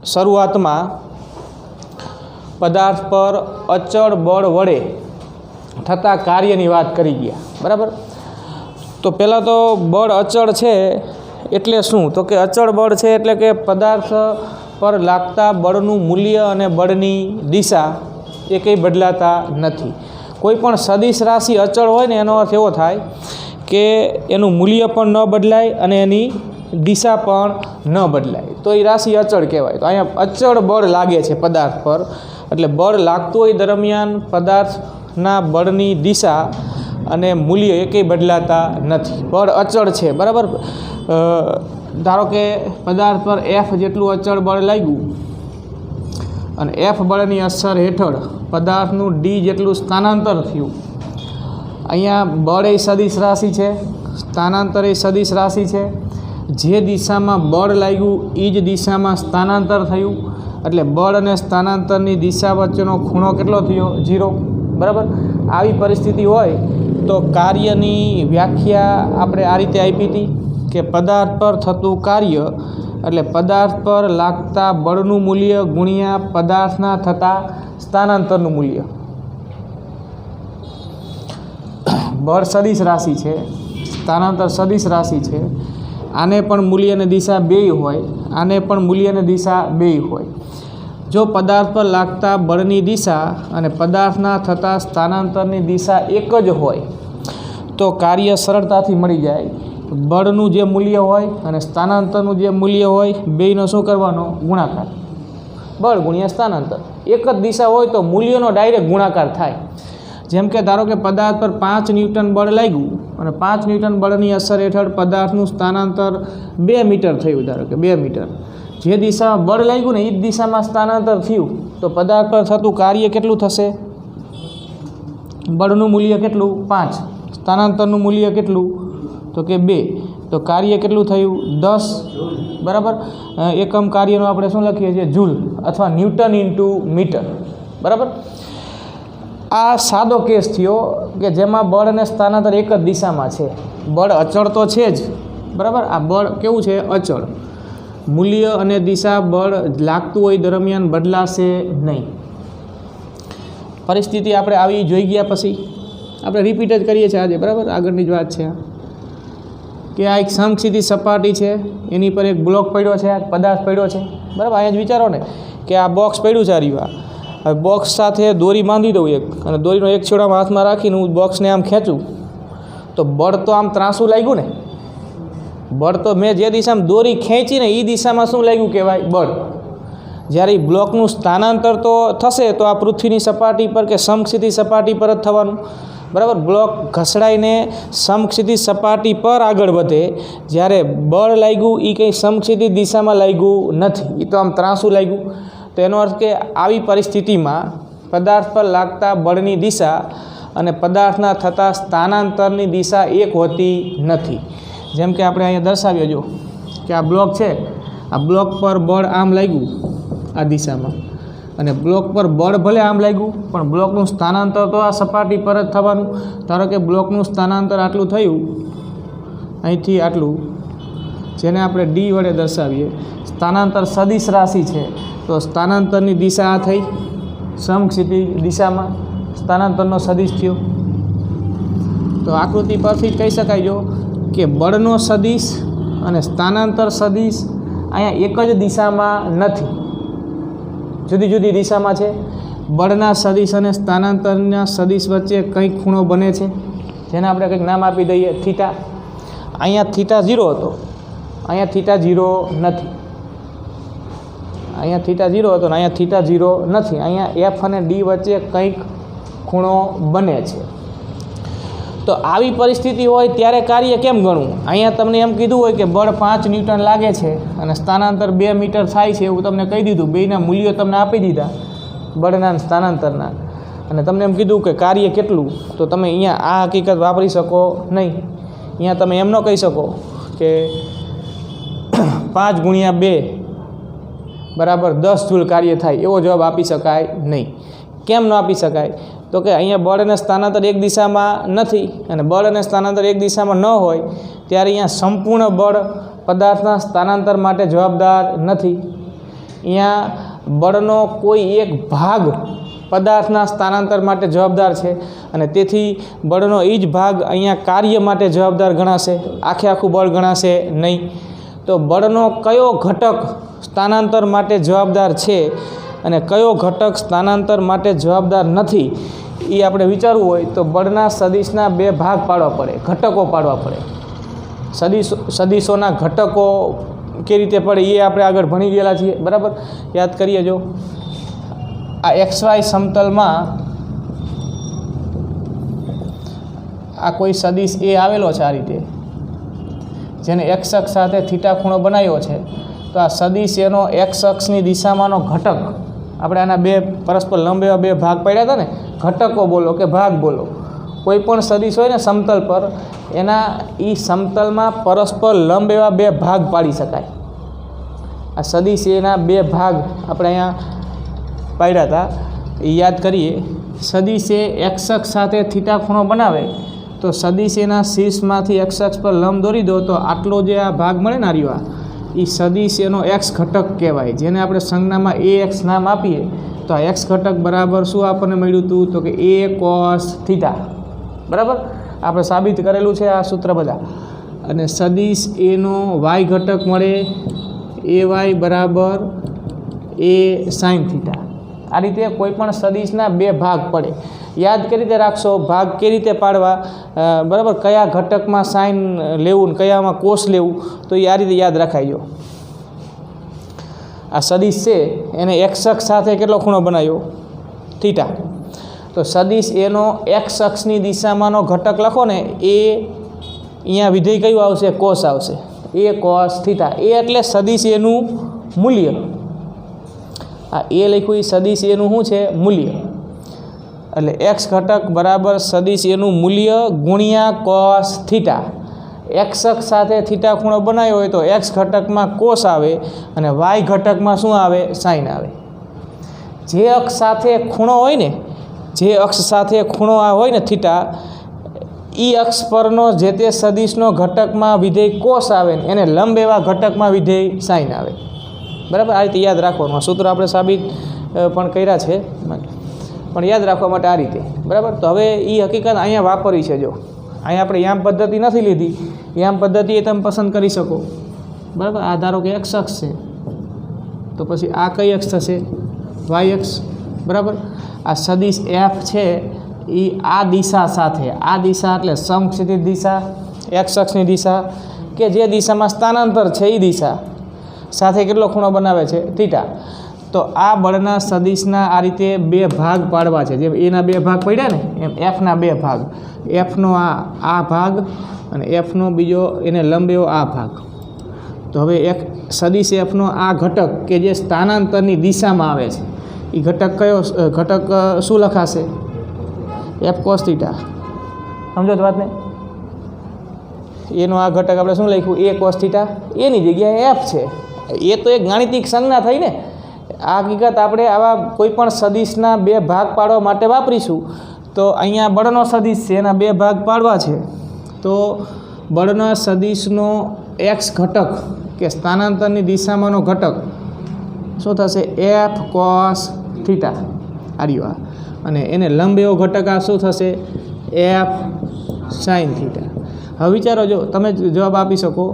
શરૂઆતમાં પદાર્થ પર અચળ બળ વડે થતા કાર્યની વાત કરી ગયા, બરાબર। તો પહેલાં તો બળ અચળ છે એટલે શું? તો કે અચળ બળ છે એટલે કે પદાર્થ પર લાગતા બળનું મૂલ્ય અને બળની દિશા એ કંઈ બદલાતા નથી। કોઈ પણ સદિશ રાશિ અચળ હોય ને એનો અર્થ એવો થાય કે એનું મૂલ્ય પણ ન બદલાય અને એની દિશા પણ ન બદલાય, તો એ રાશિ અચળ કહેવાય। તો અહીંયા અચળ બળ લાગે છે પદાર્થ પર, એટલે બળ લાગતું હોય દરમિયાન પદાર્થના બળની દિશા અને મૂલ્ય એ કંઈ બદલાતા નથી, બળ અચળ છે, બરાબર। ધારો કે પદાર્થ પર F જેટલું અચળ બળ લાગ્યું અને F બળની અસર હેઠળ પદાર્થનું D જેટલું સ્થાનાંતર થયું। અહીંયા બળ એ સદિશ રાશિ છે, સ્થાનાંતર એ સદિશ રાશિ છે। જે દિશામાં બળ લાગ્યું એ જ દિશામાં સ્થાનાંતર થયું, એટલે બળ અને સ્થાનાંતરની દિશા વચ્ચેનો ખૂણો કેટલો થયો? 0, બરાબર। આવી પરિસ્થિતિ હોય તો કાર્યની વ્યાખ્યા આપણે આ રીતે આપી હતી કે પદાર્થ પર થતું કાર્ય એટલે પદાર્થ પર લાગતા બળનું મૂલ્ય ગુણ્યા પદાર્થના થતા સ્થાનાંતરનું મૂલ્ય। બળ સદિશ રાશિ છે, સ્થાનાંતર સદિશ રાશિ છે, આને પણ મૂલ્ય અને દિશા બેય હોય, આને પણ મૂલ્ય અને દિશા બેય હોય। જો પદાર્થ પર લાગતા બળની દિશા અને પદાર્થના થતા સ્થાનાંતરની દિશા એક જ હોય તો કાર્ય સરળતાથી મળી જાય। બળનું જે મૂલ્ય હોય અને સ્થાનાંતરનું જે મૂલ્ય હોય બેયનો શું કરવાનો? ગુણાકાર, બળ ગુણ્યા સ્થાનાંતર। એક જ દિશા હોય તો મૂલ્યનો ડાયરેક્ટ ગુણાકાર થાય। જેમ કે ધારો કે પદાર્થ પર 5 ન્યૂટન બળ લાગ્યું અને 5 ન્યૂટન બળની અસર હેઠળ પદાર્થનું સ્થાનાંતર 2 મીટર થયું, ધારો કે 2 મીટર। જે દિશામાં બળ લાગ્યું ને એ જ દિશામાં સ્થાનાંતર થયું તો પદાર્થ પર થતું કાર્ય કેટલું થશે? બળનું મૂલ્ય કેટલું? 5, સ્થાનાંતરનું મૂલ્ય કેટલું? તો કે 2, તો કાર્ય કેટલું થયું? 10, બરાબર। એકમ કાર્યનું આપણે શું લખીએ છીએ? જૂલ અથવા ન્યૂટન ઇન્ટુ મીટર, બરાબર। આ સાદો કેસ થયો કે જેમાં બળ અને સ્થાનાંતર એક જ દિશામાં છે। બળ અચળ તો છે જ, બરાબર। આ બળ કેવું છે? અચળ। મૂલ્ય અને દિશા બળ લાગતું હોય દરમિયાન બદલાશે નહીં। પરિસ્થિતિ આપણે આવી જોઈ ગયા પછી આપણે રિપીટ જ કરીએ છીએ આજે, બરાબર। આગળની જ વાત છે કે આ એક સમક્ષિતિજ સપાટી છે, એની પર એક બ્લોક પડ્યો છે, આ પદાર્થ પડ્યો છે, બરાબર। અહીંયા જ વિચારો ને કે આ બોક્સ પડ્યું છે, આ હવે બોક્સ સાથે દોરી બાંધી દઉં એક, અને દોરીનો એક છેડામાં હાથમાં રાખીને હું બોક્સને આમ ખેંચું તો બળ તો આમ ત્રાસું લાગ્યું ને? બળ તો મેં જે દિશામાં દોરી ખેંચીને એ દિશામાં શું લાગ્યું કહેવાય? બળ। જ્યારે એ બ્લોકનું સ્થાનાંતર તો થશે તો આ પૃથ્વીની સપાટી પર કે સમક્ષિતિજ સપાટી પર જ થવાનું, બરાબર। બ્લોક ઘસડાઈને સમક્ષિતિજ સપાટી પર આગળ વધે, જ્યારે બળ લાગ્યું એ કંઈ સમક્ષિતિજ દિશામાં લાગ્યું નથી, એ તો આમ ત્રાસું લાગ્યું। તો એનો અર્થ કે આવી પરિસ્થિતિમાં પદાર્થ પર લાગતા બળની દિશા અને પદાર્થના થતા સ્થાનાંતરની દિશા એક હોતી નથી। જેમ કે આપણે અહીંયા દર્શાવ્યો જો કે આ બ્લોક છે, આ બ્લોક પર બળ આમ લાગ્યું આ દિશામાં, અને બ્લોક પર બળ ભલે આમ લાગ્યું પણ બ્લોકનું સ્થાનાંતર તો આ સપાટી પર જ થવાનું। ધારો કે બ્લોકનું સ્થાનાંતર આટલું થયું, અહીંથી આટલું, જેને આપણે D વડે દર્શાવીએ। સ્થાનાંતર સદિશ રાશિ છે તો સ્થાનાંતરની દિશા આ થઈ, સમક્ષિતિજ દિશામાં સ્થાનાંતરનો સદિશ થયો। તો આકૃતિ પરથી કહી શકાય જો કે બળનો સદિશ અને સ્થાનાંતર સદિશ અહીંયા એક જ દિશામાં નથી, જુદી જુદી દિશામાં છે। બળના સદિશ અને સ્થાનાંતરના સદિશ વચ્ચે કંઈક ખૂણો બને છે, જેને આપણે કંઈક નામ આપી દઈએ થીટા। અહીંયા થીટા 0 હતો, અહીંયા થીટા 0 નથી, અહીંયા થીટા 0 હતો ને અહીંયા થીટા 0 નથી। અહીંયા F અને D વચ્ચે કંઈક ખૂણો બને છે। તો આવી પરિસ્થિતિ હોય ત્યારે કાર્ય કેમ ગણવું? અહીંયા તમને એમ કીધું હોય કે બળ 5 ન્યૂટન લાગે છે અને સ્થાનાંતર 2 મીટર થાય છે, એવું તમને કહી દીધું, બેયના મૂલ્યો તમને આપી દીધા, બળના અને સ્થાનાંતરના, અને તમને એમ કીધું કે કાર્ય કેટલું, તો તમે અહીંયા આ હકીકત વાપરી શકો નહીં। અહીંયા તમે એમ ન કહી શકો કે 5 ગુણ્યા 2 બરાબર 10 જૂલ કાર્ય થાય, એવો જવાબ આપી શકાય નહીં। કેમ ન આપી શકાય? તો કે અહીંયા બળ અને સ્થાનાંતર એક દિશામાં નથી, અને બળ અને સ્થાનાંતર એક દિશામાં ન હોય ત્યારે અહીંયા સંપૂર્ણ બળ પદાર્થના સ્થાનાંતર માટે જવાબદાર નથી। અહીંયા બળનો કોઈ એક ભાગ પદાર્થના સ્થાનાંતર માટે જવાબદાર છે અને તેથી બળનો એ જ ભાગ અહીંયા કાર્ય માટે જવાબદાર ગણાશે, આખું બળ ગણાશે નહીં. તો બળનો કયો ઘટક સ્થાનાંતર માટે જવાબદાર છે અને કયો ઘટક સ્થાનાંતર માટે જવાબદાર નથી એ આપણે વિચારવું હોય તો બળના સદિશના બે ભાગ પાડવા પડે, ઘટકો પાડવા પડે. સદિશોના ઘટકો કે રીતે પડે એ આપણે આગળ ભણી ગયેલા છીએ, બરાબર? યાદ કરીએ. જો આ XY સમતલમાં આ કોઈ સદિશ એ આવેલો છે આ રીતે, જેને x અક્ષ સાથે થીટા ખૂણો બનાવ્યો છે. તો આ સદિશ એનો x અક્ષની દિશામાંનો ઘટક, આપણે આના બે પરસ્પર લંબ એવા બે ભાગ પાડ્યા હતા ને, ઘટકો બોલો કે ભાગ બોલો. કોઈ પણ સદિશ હોય ને સમતલ પર, એના એ સમતલમાં પરસ્પર લંબ એવા બે ભાગ પાડી શકાય. આ સદિશ એના બે ભાગ આપણે અહીંયા પાડ્યા હતા, એ યાદ કરીએ. સદિશ એ x અક્ષ સાથે થીટા ખૂણો બનાવે તો સદિશ એના શીર્ષમાંથી x અક્ષ પર લંબ દોરી દો તો આટલો જે આ ભાગ મળે ને આર્યો, એ સદિશ એનો x ઘટક કહેવાય, જેને આપણે સંજ્ઞામાં ax નામ આપીએ. તો આ x ઘટક બરાબર શું આપણને મળ્યું હતું? તો કે a cos થીટા, બરાબર? આપણે સાબિત કરેલું છે આ સૂત્ર બધા. અને સદિશ એનો y ઘટક મળે ay બરાબર a sin થીટા. આ રીતે કોઈ પણ સદિશના બે ભાગ પડે. યાદ કઈ રીતે રાખશો? ભાગ કઈ રીતે પાડવા, બરાબર? કયા ઘટકમાં સાઇન લેવું ને કયામાં કોસ લેવું, તો એ આ રીતે યાદ રખાઈજો. આ સદિશ છે એને x અક્ષ સાથે કેટલો ખૂણો બનાવ્યો? થીટા. તો સદિશ એનો x અક્ષની દિશામાંનો ઘટક લખો ને, એ અહીંયા વિધેય કયું આવશે? કોસ આવશે. એ કોસ થીટા. એ એટલે સદિશ એનું મૂલ્ય. આ એ લખ્યું એ સદિશ એનું શું છે? મૂલ્ય. એટલે x ઘટક બરાબર સદિશ એનું મૂલ્ય ગુણ્યા કોસ થીટા. x અક્ષ સાથે થીટા ખૂણો બનાવ્યો હોય તો x ઘટકમાં કોસ આવે અને y ઘટકમાં શું આવે? સાઇન આવે. જે અક્ષ સાથે ખૂણો હોય ને, જે અક્ષ સાથે ખૂણો આ હોય ને થીટા, એ અક્ષ પરનો જે તે સદિશનો ઘટકમાં વિધેય કોસ આવે ને એને લંબ એવા ઘટકમાં વિધેય સાઇન આવે, બરાબર? આ રીતે યાદ રાખવાનું. આ સૂત્ર આપણે સાબિત પણ કર્યા છે, પણ યાદ રાખવા માટે આ રીતે, બરાબર? તો હવે એ હકીકત અહીંયા વાપરી છે. જો અહીંયા આપણે યામ પદ્ધતિ નથી લીધી, યામ પદ્ધતિ એ તમે પસંદ કરી શકો, બરાબર? આ ધારો કે x અક્ષ છે તો પછી આ કઈ અક્ષ થશે? y અક્ષ, બરાબર? આ સદિશ f છે એ આ દિશા સાથે, આ દિશા એટલે સમક્ષિતિજ દિશા, x અક્ષની દિશા કે જે દિશામાં સ્થાનાંતર છે એ દિશા સાથે કેટલો ખૂણો બનાવે છે? થીટા. તો આ બળના સદિશના આ રીતે બે ભાગ પાડવા છે. જેમ એના બે ભાગ પડ્યા ને, એમ એફના બે ભાગ, એફનો આ ભાગ અને એફનો બીજો એને લંબ એવો આ ભાગ. તો હવે એક સદિશ એફનો આ ઘટક કે જે સ્થાનાંતરની દિશામાં આવે છે, એ ઘટક કયો ઘટક શું લખાશે? F cos theta. સમજો તો વાતને? એનો આ ઘટક આપણે શું લખ્યું? એ કોસ થીટા. એની જગ્યાએ એફ છે. એ તો એક ગાણિતિક સંજ્ઞા થઈ ને. આ હકીકત આપણે આવા કોઈ પણ સદિશના બે ભાગ પાડવા માટે વાપરીશું. તો અહીંયા બળનો સદિશ છે, એના બે ભાગ પાડવા છે. તો બળના સદિશનો x ઘટક કે સ્થાનાંતરની દિશામાંનો ઘટક શું થશે? એફ કોસ થીટા આર્યો. અને એને લંબ એવો ઘટક આ શું થશે? F sine theta. હવે વિચારો, જો તમે જવાબ આપી શકો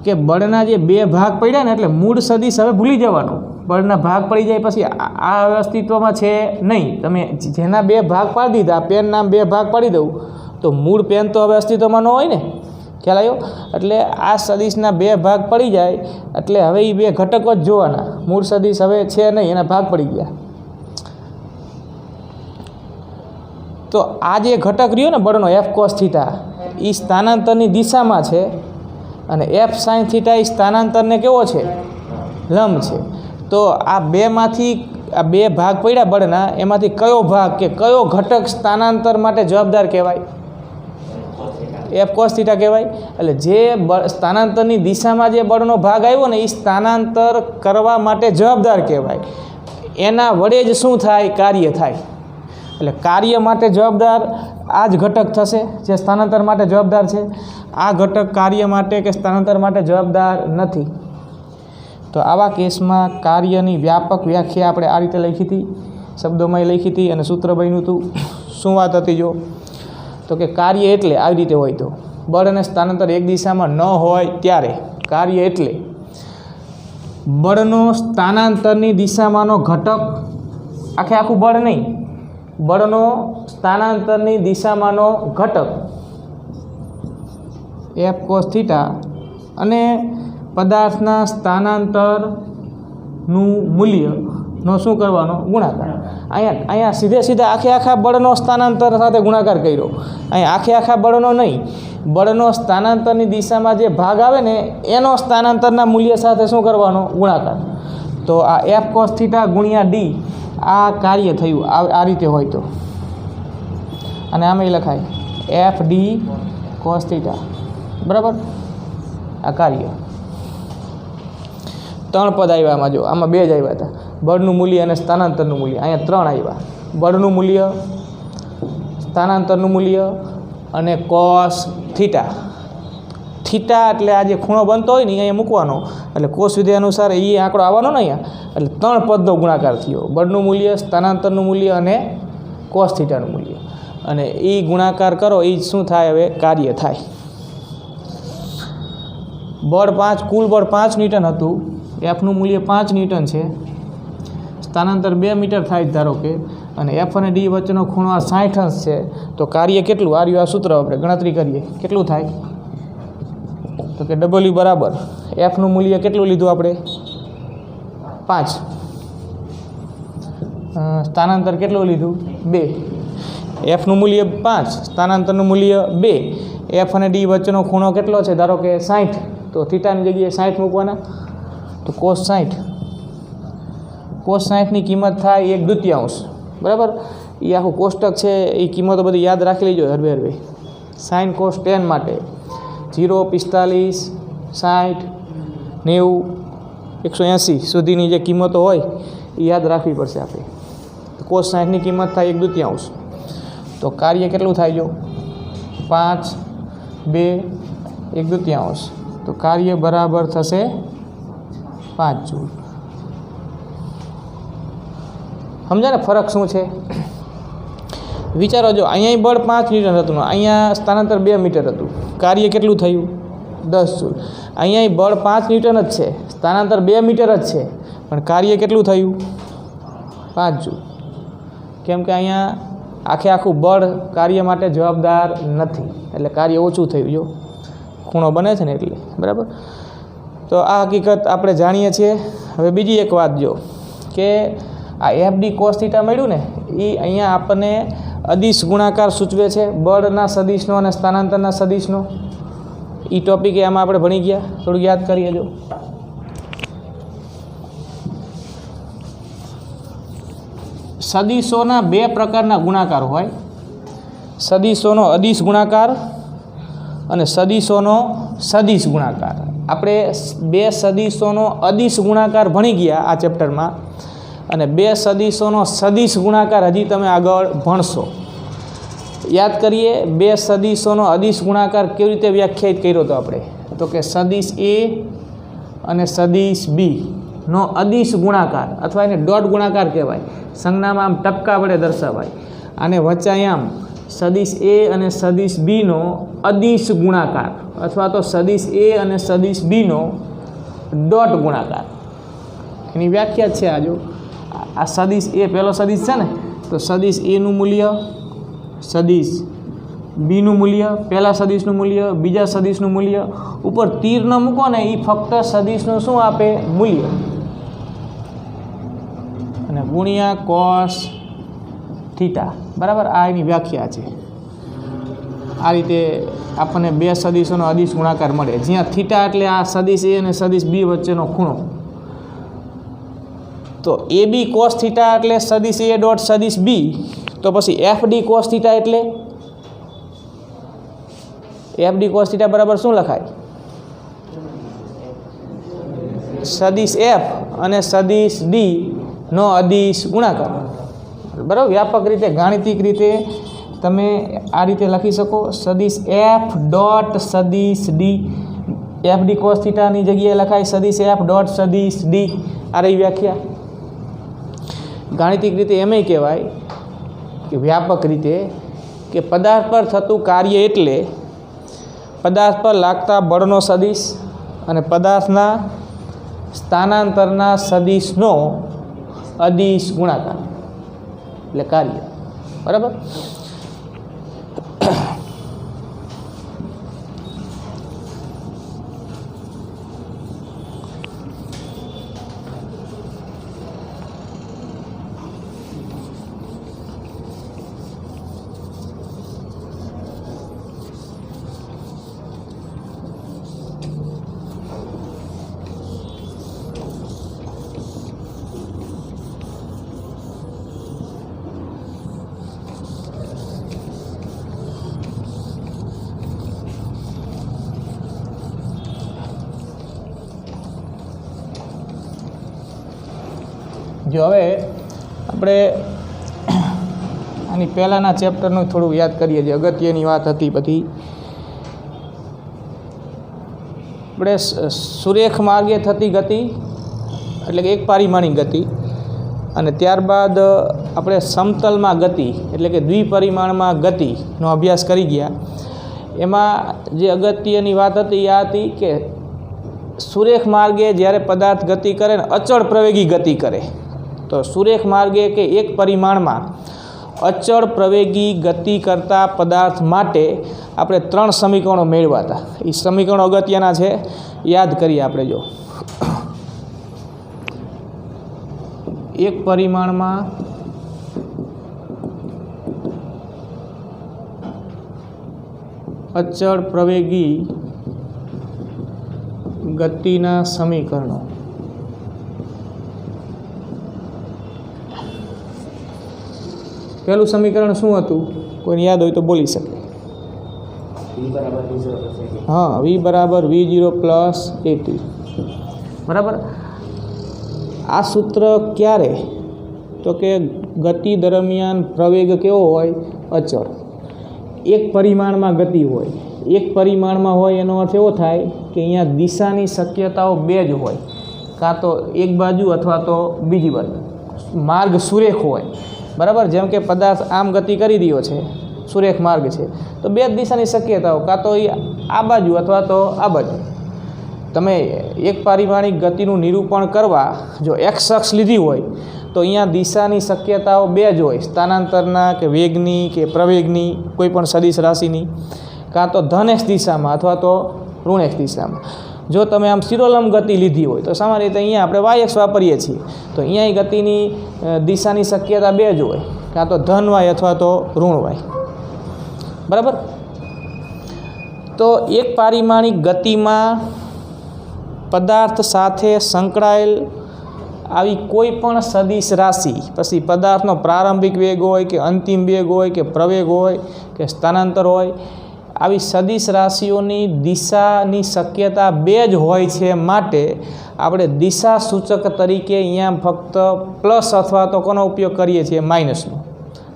કે બળના જે બે ભાગ પડ્યા ને, એટલે મૂળ સદિશ હવે ભૂલી જવાનું. બળના ભાગ પડી જાય પછી આ અસ્તિત્વમાં છે નહીં. તમે જેના બે ભાગ પાડી દીધા, પેનના બે ભાગ પાડી દઉં તો મૂળ પેન તો હવે અસ્તિત્વમાં ન હોય ને. ખ્યાલ આવ્યો? એટલે આ સદિશના બે ભાગ પડી જાય એટલે હવે એ બે ઘટકો જ જોવાના. મૂળ સદિશ હવે છે નહીં, એના ભાગ પડી ગયા. તો આ જે ઘટક રહ્યો ને બળનો એફ કોસ થીટા, એ સ્થાનાંતરની દિશામાં છે અને એફ સાઇન થીટા એ સ્થાનાંતરને કેવો છે? લંબ છે. તો આ બેમાંથી આ બે ભાગ પડ્યા બળના, એમાંથી કયો ભાગ કે કયો ઘટક સ્થાનાંતર માટે જવાબદાર કહેવાય? એફ કોસ થીટા કહેવાય. એટલે જે સ્થાનાંતરની દિશામાં જે બળનો ભાગ આવ્યો ને, એ સ્થાનાંતર કરવા માટે જવાબદાર કહેવાય. એના વડે જ શું થાય? કાર્ય થાય. એટલે કાર્ય માટે જવાબદાર આ જ ઘટક થશે જે સ્થાનાંતર માટે જવાબદાર છે. આ ઘટક કાર્ય માટે કે સ્થાનાંતર માટે જવાબદાર નથી. તો આવા કેસમાં કાર્યની વ્યાપક વ્યાખ્યા આપણે આ રીતે લખી હતી, શબ્દોમાં લખી હતી અને સૂત્ર બન્યું હતું. શું વાત હતી જો? તો કે કાર્ય એટલે આવી રીતે હોય તો બળ અને સ્થાનાંતર એક દિશામાં ન હોય ત્યારે કાર્ય એટલે બળનો સ્થાનાંતરની દિશામાંનો ઘટક, આખું બળ નહીં, બળનો સ્થાનાંતરની દિશામાંનો ઘટક એફ કોસ થીટા અને પદાર્થના સ્થાનાંતરનું મૂલ્યનો શું કરવાનો? ગુણાકાર. અહીંયા સીધા આખા બળનો સ્થાનાંતર સાથે ગુણાકાર કર્યો. અહીંયા આખા બળનો નહીં, બળનો સ્થાનાંતરની દિશામાં જે ભાગ આવે ને એનો સ્થાનાંતરના મૂલ્ય સાથે શું કરવાનો? ગુણાકાર. તો આ એફ કોસ થીટા ગુણ્યા ડી આ કાર્ય થયું આ રીતે હોય તો, અને આમાં લખાય એફ ડી કોસ થીટા, બરાબર. આ કાર્ય 3 પદ આવ્યા આમાં. જો આમાં 2 જ આવ્યા હતા, બળનું મૂલ્ય અને સ્થાનાંતરનું મૂલ્ય. અહીંયા 3 આવ્યા, બળનું મૂલ્ય, સ્થાનાંતરનું મૂલ્ય અને કોસ થીટા. થીટા એટલે આ જે ખૂણો બનતો હોય ને અહીંયા મૂકવાનો, એટલે કોસ વિધેય અનુસાર એ આંકડો આવવાનો ને અહીંયા, એટલે 3 પદનો ગુણાકાર થયો, બળનું મૂલ્ય, સ્થાનાંતરનું મૂલ્ય અને કોસ થીટાનું મૂલ્ય. અને એ ગુણાકાર કરો એ શું થાય? હવે કાર્ય થાય. બળ 5, કુલ બળ 5 ન્યૂટન હતું, એફનું મૂલ્ય 5 ન્યૂટન છે, સ્થાનાંતર 2 મીટર થાય ધારો કે, અને એફ અને ડી વચ્ચેનો ખૂણો આ 60 અંશ છે, તો કાર્ય કેટલું? આ રહ્યું આ સૂત્ર, આપણે ગણતરી કરીએ કેટલું થાય. તો કે ડબલ્યુ બરાબર એફનું મૂલ્ય કેટલું લીધું આપણે? 5, સ્થાનાંતર કેટલું લીધું? 2. એફનું મૂલ્ય 5, સ્થાનાંતરનું મૂલ્ય 2. એફ અને ડી વચ્ચેનો ખૂણો કેટલો છે? ધારો કે 60, તો થીટાની જગ્યાએ 60 મૂકવાના, તો કોસ 60. કોસ 60ની કિંમત થાય 1/2, બરાબર. એ આખું કોષ્ટક છે, એ કિંમતો બધી યાદ રાખી લેજો હરવે. સાઇન કોસ 10 માટે 0, 45, 60, 90, 180 સુધીની જે કિંમતો હોય એ યાદ રાખવી પડશે આપણે. કોસ 60ની કિંમત થાય 1/2, તો કાર્ય કેટલું થાય? જો 5, 2, 1/2, તો કાર્ય બરાબર થશે 5 જૂલ. સમજા ને ફરક શું છે? વિચારો. જો અહીંયા બળ 5 ન્યૂટન હતું, અહીંયા સ્થાનાંતર 2 મીટર હતું, કાર્ય કેટલું થયું? 10 જૂલ. અહીંયા બળ 5 ન્યૂટન જ છે, સ્થાનાંતર 2 મીટર જ છે, પણ કાર્ય કેટલું થયું? 5 જૂલ. કેમ કે અહીંયા આખું બળ કાર્ય માટે જવાબદાર નથી, એટલે કાર્ય ઓછું થયું. જો ખૂણો બને છે ને એટલે, બરાબર. તો આ હકીકત આપણે જાણીએ છીએ. હવે બીજી એક વાત જો કે આ એફ ડી કોસ થીટા મળ્યું ને, એ અહીંયા આપણને અદિશ ગુણાકાર સૂચવે છે, બળના સદિશનો અને સ્થાનાંતરના સદિશનો. એ ટોપિક આમાં આપણે ભણી ગયા, થોડું યાદ કરીએ. જો સદિશોના 2 પ્રકારના ગુણાકાર હોય, સદિશોનો અદિશ ગુણાકાર અને સદિશોનો સદિશ ગુણાકાર. આપણે 2 સદિશોનો અદિશ ગુણાકાર ભણી ગયા આ ચેપ્ટરમાં, અને 2 સદિશોનો સદિશ ગુણાકાર હજી તમે આગળ ભણશો. યાદ કરીએ, 2 સદિશોનો અદિશ ગુણાકાર કેવી રીતે વ્યાખ્યાયિત કર્યો હતો આપણે? તો કે સદિશ એ અને સદિશ બી નો અદિશ ગુણાકાર, અથવા એને ડોટ ગુણાકાર કહેવાય, સંજ્ઞામાં આમ ટપકા વડે દર્શાવાય. આને વચ્ચાયામ સદિશ એ અને સદિશ બીનો અદિશ ગુણાકાર, અથવા તો સદિશ એ અને સદિશ બીનો ડોટ ગુણાકાર. એની વ્યાખ્યા છે આ. જો આ સદિશ એ પહેલો સદિશ છે ને, તો સદિશ એનું મૂલ્ય, સદિશ બીનું મૂલ્ય, પહેલા સદિશનું મૂલ્ય, બીજા સદિશનું મૂલ્ય, ઉપર તીર ન મૂકો ને, એ ફક્ત સદિશનું શું આપે? મૂલ્ય, અને ગુણ્યા કોસ થીટા, બરાબર. આ એની વ્યાખ્યા છે. આ રીતે આપણને 2 સદિશોનો અદિશ ગુણાકાર મળે, જ્યાં થીટા એટલે આ સદિશ એ અને સદિશ બી વચ્ચેનો ખૂણો. તો એ બી કોસ થીટા એટલે સદિશ એ ડોટ સદિશ બી, તો પછી એફ ડી કોસ થીટા એટલે એફ ડી કોસ થીટા બરાબર શું લખાય? સદિશ એફ અને સદિશ ડી નો અદિશ ગુણાકાર, બરાબર. વ્યાપક રીતે ગાણિતિક રીતે તમે આ રીતે લખી શકો, સદિશ એફ ડોટ સદિશ ડી એફ ડી કોસ થીટાની જગ્યાએ લખાય સદિશ એફ ડોટ સદિશ ડી, આ રહી વ્યાખ્યા. ગાણિતિક રીતે એમ કહેવાય કે વ્યાપક રીતે કે પદાર્થ પર થતું કાર્ય એટલે પદાર્થ પર લાગતા બળનો સદિશ અને પદાર્થના સ્થાનાંતરના સદિશનો અદિશ ગુણાકાર એટલે કાર્ય. બરાબર. જો હવે આપણે આની પહેલાંના ચેપ્ટરનું થોડું યાદ કરીએ. જે અગત્યની વાત હતી બધી, આપણે સુરેખ માર્ગે થતી ગતિ એટલે કે એક પારિમાણિક ગતિ, અને ત્યારબાદ આપણે સમતલમાં ગતિ એટલે કે દ્વિપરિમાણમાં ગતિનો અભ્યાસ કરી ગયા. એમાં જે અગત્યની વાત હતી એ આ હતી કે સુરેખ માર્ગે જ્યારે પદાર્થ ગતિ કરે ને અચળ પ્રવેગી ગતિ કરે, તો સુરેખ માર્ગે કે એક પરિમાણમાં અચળ પ્રવેગી ગતિ કરતા પદાર્થ માટે આપણે 3 સમીકરણો મેળવ્યા હતા. એ સમીકરણો અગત્યના છે, યાદ કરીએ આપણે. જો એક પરિમાણમાં અચળ પ્રવેગી ગતિના સમીકરણો. પહેલું સમીકરણ શું હતું? કોઈને યાદ હોય તો બોલી શકે. હા, v બરાબર v0 પ્લસ at. બરાબર. આ સૂત્ર ક્યારે? તો કે ગતિ દરમિયાન પ્રવેગ કેવો હોય? અચળ. એક પરિમાણમાં ગતિ હોય. એક પરિમાણમાં હોય એનો અર્થ એવો થાય કે અહીંયા દિશાની શક્યતાઓ 2 જ હોય, કાં તો એક બાજુ અથવા તો બીજી બાજુ. માર્ગ સુરેખ હોય. બરાબર. જેમ કે પદાર્થ આમ ગતિ કરી રહ્યો છે, સુરેખ માર્ગ છે, તો 2 જ દિશાની શક્યતાઓ, કાં તો એ આ બાજુ અથવા તો આ બાજુ. તમે એક પારિમાણિક ગતિનું નિરૂપણ કરવા જો એક્સ અક્ષ લીધી હોય તો અહીંયા દિશાની શક્યતાઓ 2 જ હોય, સ્થાનાંતરના કે વેગની કે પ્રવેગની, કોઈ પણ સદિશ રાશિની, કાં તો ધન એક્સ દિશામાં અથવા તો ઋણ એક્સ દિશામાં. જો તમે આમ શિરોલંબ ગતિ લીધી હોય તો સામાન્ય રીતે અહીંયા આપણે વાય એક્સ વાપરીએ છીએ, તો અહીંયા ગતિની દિશાની શક્યતા 2 જ હોય, કાં તો ધન વાય અથવા તો ઋણ વાય. બરાબર. તો એક પારિમાણિક ગતિમાં પદાર્થ સાથે સંકળાયેલ આવી કોઈ પણ સદિશ રાશિ, પછી પદાર્થનો પ્રારંભિક વેગ હોય કે અંતિમ વેગ હોય કે પ્રવેગ હોય કે સ્થાનાંતર હોય, આવી સદિશ રાશિઓની દિશાની શક્યતા 2 જ હોય છે. માટે આપણે દિશા સૂચક તરીકે અહીંયા ફક્ત પ્લસ અથવા તો કોનો ઉપયોગ કરીએ છીએ? માઇનસનો.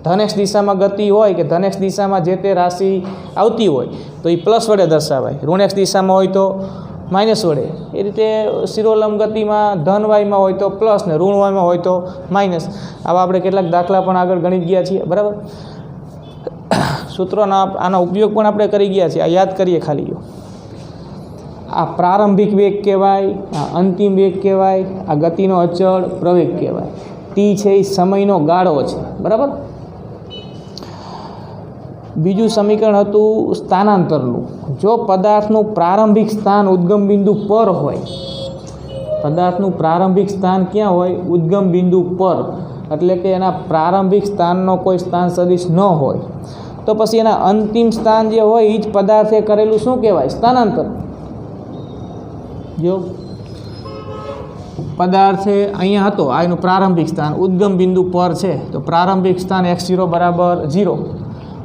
ધનેશ દિશામાં ગતિ હોય કે ધનેશ દિશામાં જે તે રાશિ આવતી હોય તો એ પ્લસ વડે દર્શાવાય, ઋણેક્ષ દિશામાં હોય તો માઇનસ વડે. એ રીતે શિરોલંબ ગતિમાં ધન વાયમાં હોય તો પ્લસ ને ઋણ વાયમાં હોય તો માઇનસ. આવા આપણે કેટલાક દાખલા પણ આગળ ગણી ગયા છીએ. બરાબર. સૂત્રોના આનો ઉપયોગ પણ આપણે કરી ગયા છીએ. આ યાદ કરીએ ખાલી. આ પ્રારંભિક વેગ કહેવાય, આ અંતિમ વેગ કહેવાય, આ ગતિનો અચળ પ્રવેગ કહેવાય. ટી છે એ સમયનો ગાળો છે. બરાબર. બીજું સમીકરણ હતું સ્થાનાંતરનું. જો પદાર્થનું પ્રારંભિક સ્થાન ઉદ્ગમ બિંદુ પર હોય, પદાર્થનું પ્રારંભિક સ્થાન ક્યાં હોય? ઉદ્ગમ બિંદુ પર, એટલે કે એના પ્રારંભિક સ્થાનનો કોઈ સ્થાન સદિશ ન હોય, તો પછી એના અંતિમ સ્થાન જે હોય એ જ પદાર્થે કરેલું શું કહેવાય? સ્થાનાંતર. જો પદાર્થે અહીંયા હતો, આ એનું પ્રારંભિક સ્થાન ઉદ્ગમ બિંદુ પર છે, તો પ્રારંભિક સ્થાન x0 બરાબર 0,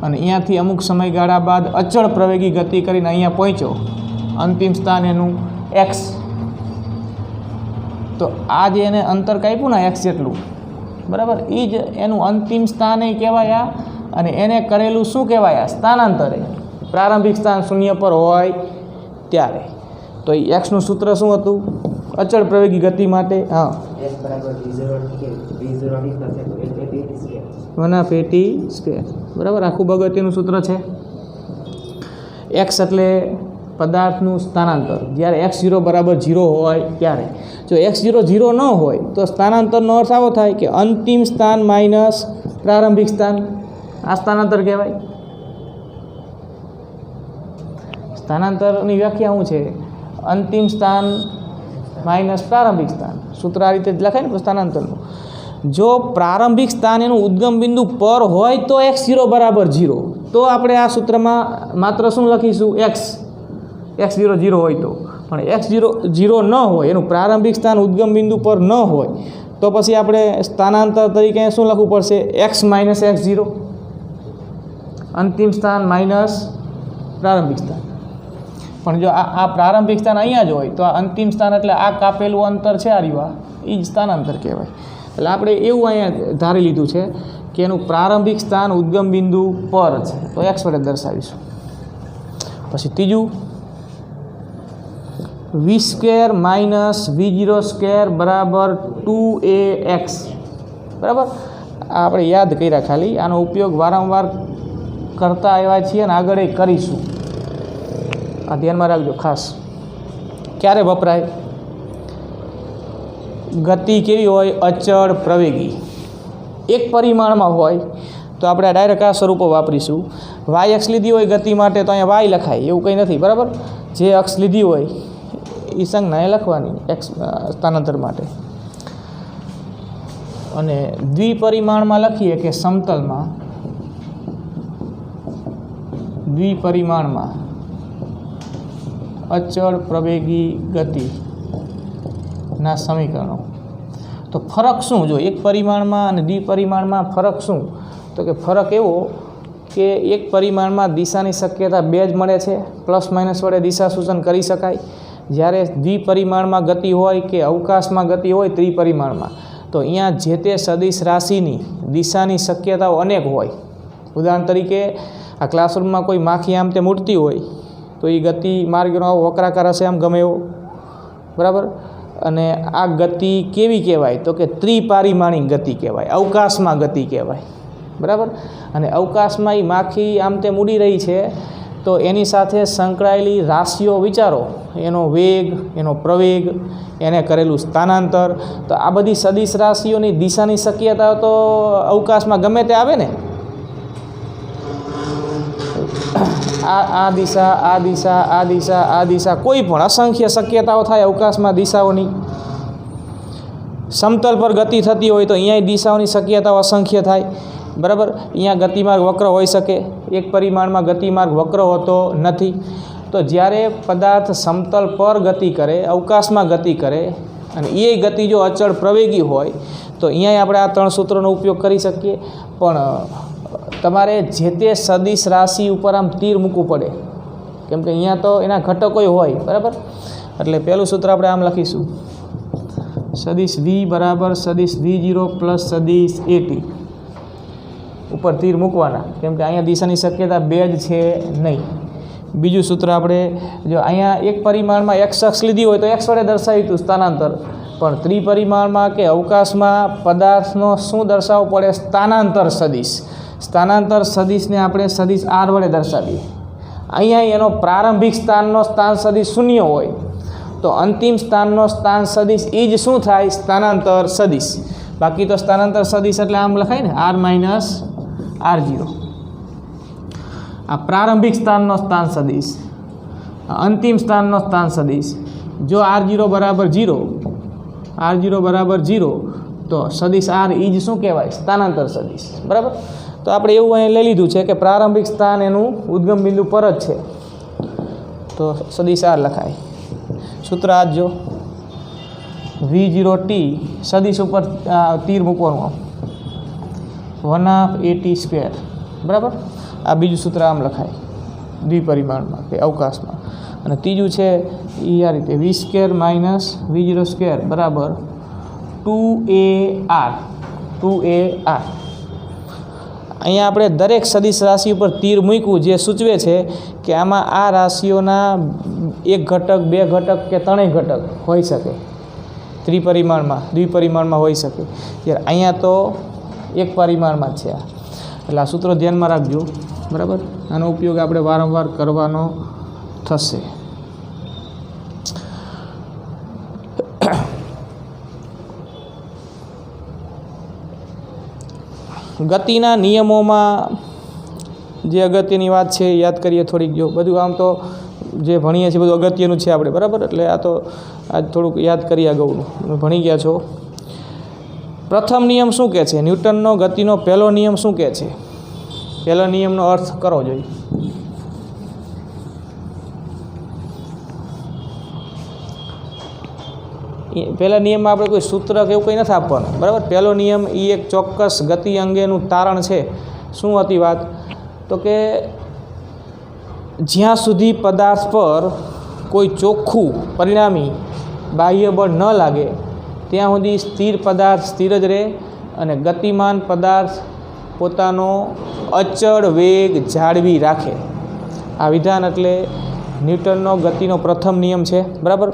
અને અહીંયાથી અમુક સમયગાળા બાદ અચળ પ્રવેગી ગતિ કરીને અહીંયા પહોંચ્યો, અંતિમ સ્થાન એનું x. તો આ જે એને અંતર કાપ્યું ને x જેટલું, બરાબર, એ જ એનું અંતિમ સ્થાન એ કહેવાય. અને એને કરેલું શું કહેવાય? સ્થાનાંતરે. પ્રારંભિક સ્થાન 0 પર હોય ત્યારે. તો એ એક્સનું સૂત્ર શું હતું અચળ પ્રવેગી ગતિ માટે? હા, વન હાફ એટી સ્ક્વેર, બરાબર. આખું અગત્યનું સૂત્ર છે. એક્સ એટલે પદાર્થનું સ્થાનાંતર. જ્યારે x0 બરાબર 0 હોય ત્યારે, જો x0 0 ન હોય તો સ્થાનાંતરનો અર્થ આવો થાય કે અંતિમ સ્થાન માઇનસ પ્રારંભિક સ્થાન. આ સ્થાનાંતર કહેવાય. સ્થાનાંતરની વ્યાખ્યા શું છે? અંતિમ સ્થાન માઇનસ પ્રારંભિક સ્થાન. સૂત્ર આ રીતે જ લખાય ને સ્થાનાંતરનું. જો પ્રારંભિક સ્થાન એનું ઉદ્ગમ બિંદુ પર હોય તો x0 બરાબર 0, તો આપણે આ સૂત્રમાં માત્ર શું લખીશું? x0 0 હોય તો. પણ x0 0 ન હોય, એનું પ્રારંભિક સ્થાન ઉદ્ગમ બિંદુ પર ન હોય, તો પછી આપણે સ્થાનાંતર તરીકે શું લખવું પડશે? x માઇનસ x0, અંતિમ સ્થાન માઇનસ પ્રારંભિક સ્થાન. પણ જો આ પ્રારંભિક સ્થાન અહીંયા જ હોય તો આ અંતિમ સ્થાન એટલે આ કાપેલું અંતર છે આ રીવા, એ જ સ્થાનાંતર કહેવાય. એટલે આપણે એવું અહીંયા ધારી લીધું છે કે એનું પ્રારંભિક સ્થાન ઉદ્ગમ બિંદુ પર છે, તો x વડે દર્શાવીશું. પછી ત્રીજું, v² માઇનસ v0² બરાબર 2ax, બરાબર. આ આપણે યાદ કર્યા ખાલી, આનો ઉપયોગ વારંવાર કરતા આવ્યા છીએ અને આગળ એ કરીશું. આ ધ્યાનમાં રાખજો ખાસ. ક્યારે વપરાય? ગતિ કેવી હોય? અચળ પ્રવેગી. એક પરિમાણમાં હોય તો આપણે ડાયરેક્ટ આ સ્વરૂપો વાપરીશું. વાય અક્ષ લીધી હોય ગતિ માટે તો અહીંયા વાય લખાય, એવું કંઈ નથી, બરાબર. જે અક્ષ લીધી હોય એ સંજ્ઞા એ લખવાની એક્સ સ્થાનાંતર માટે. અને દ્વિપરિમાણમાં લખીએ કે સમતલમાં, દ્વિપરિમાણમાં અચળ પ્રવેગી ગતિના સમીકરણો. તો ફરક શું? જો એક પરિમાણમાં અને દ્વિપરિમાણમાં ફરક શું? તો કે ફરક એવો કે એક પરિમાણમાં દિશાની શક્યતા 2 જ મળે છે, પ્લસ માઇનસ વડે દિશા સૂચન કરી શકાય. જ્યારે દ્વિપરિમાણમાં ગતિ હોય કે અવકાશમાં ગતિ હોય ત્રિપરિમાણમાં, તો અહીંયા જે તે સદિશ રાશિની દિશાની શક્યતાઓ અનેક હોય. ઉદાહરણ તરીકે આ ક્લાસરૂમમાં કોઈ માખી આમ તેમ ઉડતી હોય તો એ ગતિ માર્ગનો વક્રાકાર હશે આમ ગમે એવો, બરાબર. અને આ ગતિ કેવી કહેવાય? તો કે ત્રિપરિમાણિક ગતિ કહેવાય, અવકાશમાં ગતિ કહેવાય, બરાબર. અને અવકાશમાં એ માખી આમ તેમ ઉડી રહી છે તો એની સાથે સંકળાયેલી રાશિઓ વિચારો, એનો વેગ, એનો પ્રવેગ, એને કરેલું સ્થાનાંતર. તો આ બધી સદિશ રાશિઓની દિશાની શક્યતા તો અવકાશમાં ગમે તે આવે ને. આ દિશા, આ દિશા, આ દિશા, આ દિશા, કોઈ પણ અસંખ્ય શક્યતાઓ થાય અવકાશમાં દિશાઓની. સમતલ પર ગતિ થતી હોય તો અહીંયા દિશાઓની શક્યતાઓ અસંખ્ય થાય, બરાબર. અહીંયા ગતિમાર્ગ વક્ર હોઈ શકે, એક પરિમાણમાં ગતિમાર્ગ વક્ર હોતો નથી. તો જ્યારે પદાર્થ સમતલ પર ગતિ કરે, અવકાશમાં ગતિ કરે, અને એ ગતિ જો અચળ પ્રવેગી હોય તો અહીંયા આપણે આ 3 સૂત્રોનો ઉપયોગ કરી શકીએ. પણ તમારે જે તે સદિશ રાશિ ઉપર આમ તીર મૂકવું પડે, કેમ કે અહીંયા તો એના ઘટકો હોય, બરાબર. એટલે પહેલું સૂત્ર આપણે આમ લખીશું, સદિશ v બરાબર સદિશ v0 પ્લસ સદિશ at. ઉપર તીર મૂકવાના, કેમ કે અહીંયા દિશાની શક્યતા 2 જ છે નહીં. બીજું સૂત્ર આપણે જો અહીંયા એક પરિમાણમાં x અક્ષ લીધી હોય તો x વડે દર્શાવ્યું સ્થાનાંતર, પણ ત્રિપરિમાણમાં કે અવકાશમાં પદાર્થનો શું દર્શાવવો પડે? સ્થાનાંતર સદિશ. સ્થાનાંતર સદિશને આપણે સદિશ r વડે દર્શાવીએ. અહીંયા એનો પ્રારંભિક સ્થાનનો સ્થાન સદિશ 0 હોય તો અંતિમ સ્થાનનો સ્થાન સદિશ એ જ શું થાય? સ્થાનાંતર સદિશ. બાકી તો સ્થાનાંતર સદિશ એટલે આમ લખાય ને, r માઇનસ r0. આ પ્રારંભિક સ્થાનનો સ્થાન સદિશ, અંતિમ સ્થાનનો સ્થાન સદિશ. જો r0 બરાબર 0, r0 બરાબર 0 તો સદિશ r એ જ શું કહેવાય? સ્થાનાંતર સદિશ, બરાબર. તો આપણે એવું અહીં લઈ લીધું છે કે પ્રારંભિક સ્થાન એનું ઉદ્ગમ બિંદુ પર જ છે, તો સદિશ r લખાય. સૂત્ર આ જો v0t સદિશ ઉપર તીર મૂકવાનું, 1/2 at², બરાબર. આ બીજું સૂત્ર આમ લખાય દ્વિપરિમાણમાં કે અવકાશમાં. અને ત્રીજું છે એ આ રીતે v² માઇનસ v0² બરાબર 2ar. અહીંયા આપણે દરેક સદિશ રાશિ ઉપર તીર મૂક્યું, જે સૂચવે છે કે આમાં આ રાશિઓના એક ઘટક, બે ઘટક કે ત્રણેય ઘટક હોઈ શકે, ત્રિપરિમાણમાં, દ્વિપરિમાણમાં હોઈ શકે, જ્યારે અહીંયા તો એક પરિમાણમાં જ છે આ. એટલે આ સૂત્રો ધ્યાનમાં રાખજો, બરાબર. આનો ઉપયોગ આપણે વારંવાર કરવાનો થશે. ગતિના નિયમોમાં જે અગત્યની વાત છે યાદ કરીએ થોડીક. જો બધું આમ તો જે ભણીએ છીએ બધું અગત્યનું છે આપણે, બરાબર. એટલે આ તો આજ થોડુંક યાદ કરી અગાઉનું ભણી ગયા છો. પ્રથમ નિયમ શું કહે છે? ન્યૂટનનો ગતિનો પહેલો નિયમ શું કહે છે? પહેલો નિયમનો અર્થ કરો જોઈએ. પહેલા નિયમમાં આપણે કોઈ સૂત્ર કે એવું કંઈ નથી આપવાનું, બરાબર. પહેલો નિયમ એ એક ચોક્કસ ગતિ અંગેનું તારણ છે. શું હતી વાત? તો કે જ્યાં સુધી પદાર્થ પર કોઈ ચોખ્ખું પરિણામી બાહ્ય બળ ન લાગે ત્યાં સુધી સ્થિર પદાર્થ સ્થિર જ રહે અને ગતિમાન પદાર્થ પોતાનો અચળ વેગ જાળવી રાખે. આ વિધાન એટલે ન્યૂટનનો ગતિનો પ્રથમ નિયમ છે, બરાબર.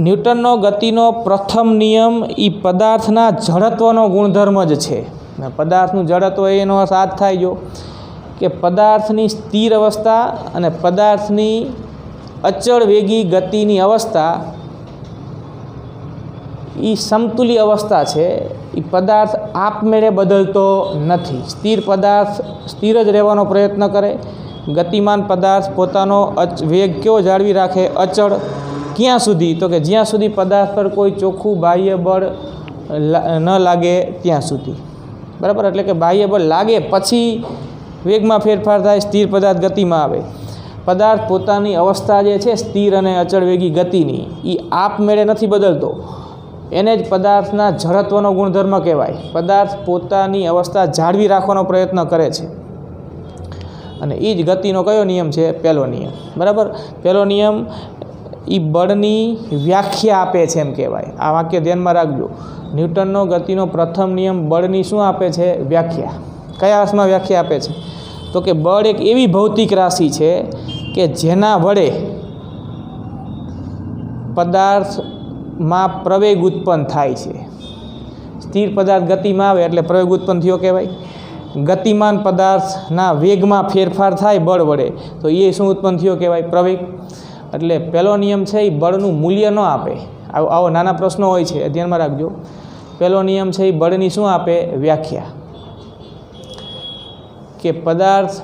ન્યૂટનનો ગતિનો પ્રથમ નિયમ એ પદાર્થના જડત્વનો ગુણધર્મ જ છે. પદાર્થનું જડત્વ એનો અર્થ આ જ થાય જો કે પદાર્થની સ્થિર અવસ્થા અને પદાર્થની અચળ વેગી ગતિની અવસ્થા એ સમતુલ્ય અવસ્થા છે. એ પદાર્થ આપમેળે બદલતો નથી. સ્થિર પદાર્થ સ્થિર જ રહેવાનો પ્રયત્ન કરે, ગતિમાન પદાર્થ પોતાનો વેગ કેવો જાળવી રાખે? અચળ. ક્યાં સુધી? તો કે જ્યાં સુધી પદાર્થ પર કોઈ ચોખ્ખું બાહ્ય બળ ન લાગે ત્યાં સુધી, બરાબર. એટલે કે બાહ્ય બળ લાગે પછી વેગમાં ફેરફાર થાય, સ્થિર પદાર્થ ગતિમાં આવે. પદાર્થ પોતાની અવસ્થા જે છે સ્થિર અને અચળ વેગી ગતિની, એ આપમેળે નથી બદલતો. એને જ પદાર્થના જડત્વનો ગુણધર્મ કહેવાય. પદાર્થ પોતાની અવસ્થા જાળવી રાખવાનો પ્રયત્ન કરે છે અને એ જ ગતિનો કયો નિયમ છે? પહેલો નિયમ, બરાબર. પહેલો નિયમ એ બળની વ્યાખ્યા આપે છે એમ કહેવાય. આ વાક્ય ધ્યાનમાં રાખજો. ન્યૂટનનો ગતિનો પ્રથમ નિયમ બળની શું આપે છે? વ્યાખ્યા. કયા અર્થમાં વ્યાખ્યા આપે છે? તો કે બળ એક એવી ભૌતિક રાશિ છે કે જેના વડે પદાર્થમાં પ્રવેગ ઉત્પન્ન થાય છે. સ્થિર પદાર્થ ગતિમાં આવે એટલે પ્રવેગ ઉત્પન્ન થયો કહેવાય. ગતિમાન પદાર્થના વેગમાં ફેરફાર થાય બળ વડે તો એ શું ઉત્પન્ન થયો કહેવાય? પ્રવેગ. એટલે પહેલો નિયમ છે એ બળનું મૂલ્ય ન આપે. આવો નાના પ્રશ્નો હોય છે, ધ્યાનમાં રાખજો. પહેલો નિયમ છે એ બળની શું આપે? વ્યાખ્યા. કે પદાર્થ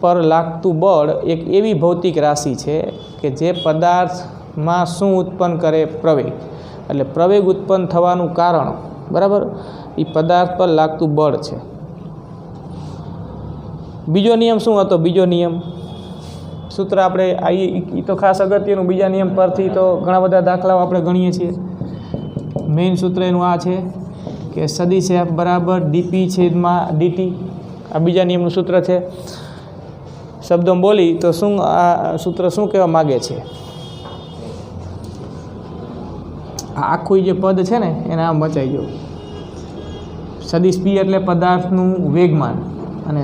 પર લાગતું બળ એક એવી ભૌતિક રાશિ છે કે જે પદાર્થમાં શું ઉત્પન્ન કરે? પ્રવેગ. એટલે પ્રવેગ ઉત્પન્ન થવાનું કારણ, બરાબર, એ પદાર્થ પર લાગતું બળ છે. બીજો નિયમ શું હતો? બીજો નિયમ સૂત્ર આપણે એ તો ખાસ અગત્યનું. બીજા નિયમ પરથી તો ઘણા બધા દાખલાઓ આપણે ગણીએ છીએ. મેઇન સૂત્ર એનું આ છે કે સદિશ F બરાબર dp/dt. આ બીજા નિયમનું સૂત્ર છે. શબ્દો બોલી તો શું આ સૂત્ર શું કહેવા માગે છે? આ આખું જે પદ છે ને એને આમ વચાઈ ગયું. સદિશ P એટલે પદાર્થનું વેગમાન અને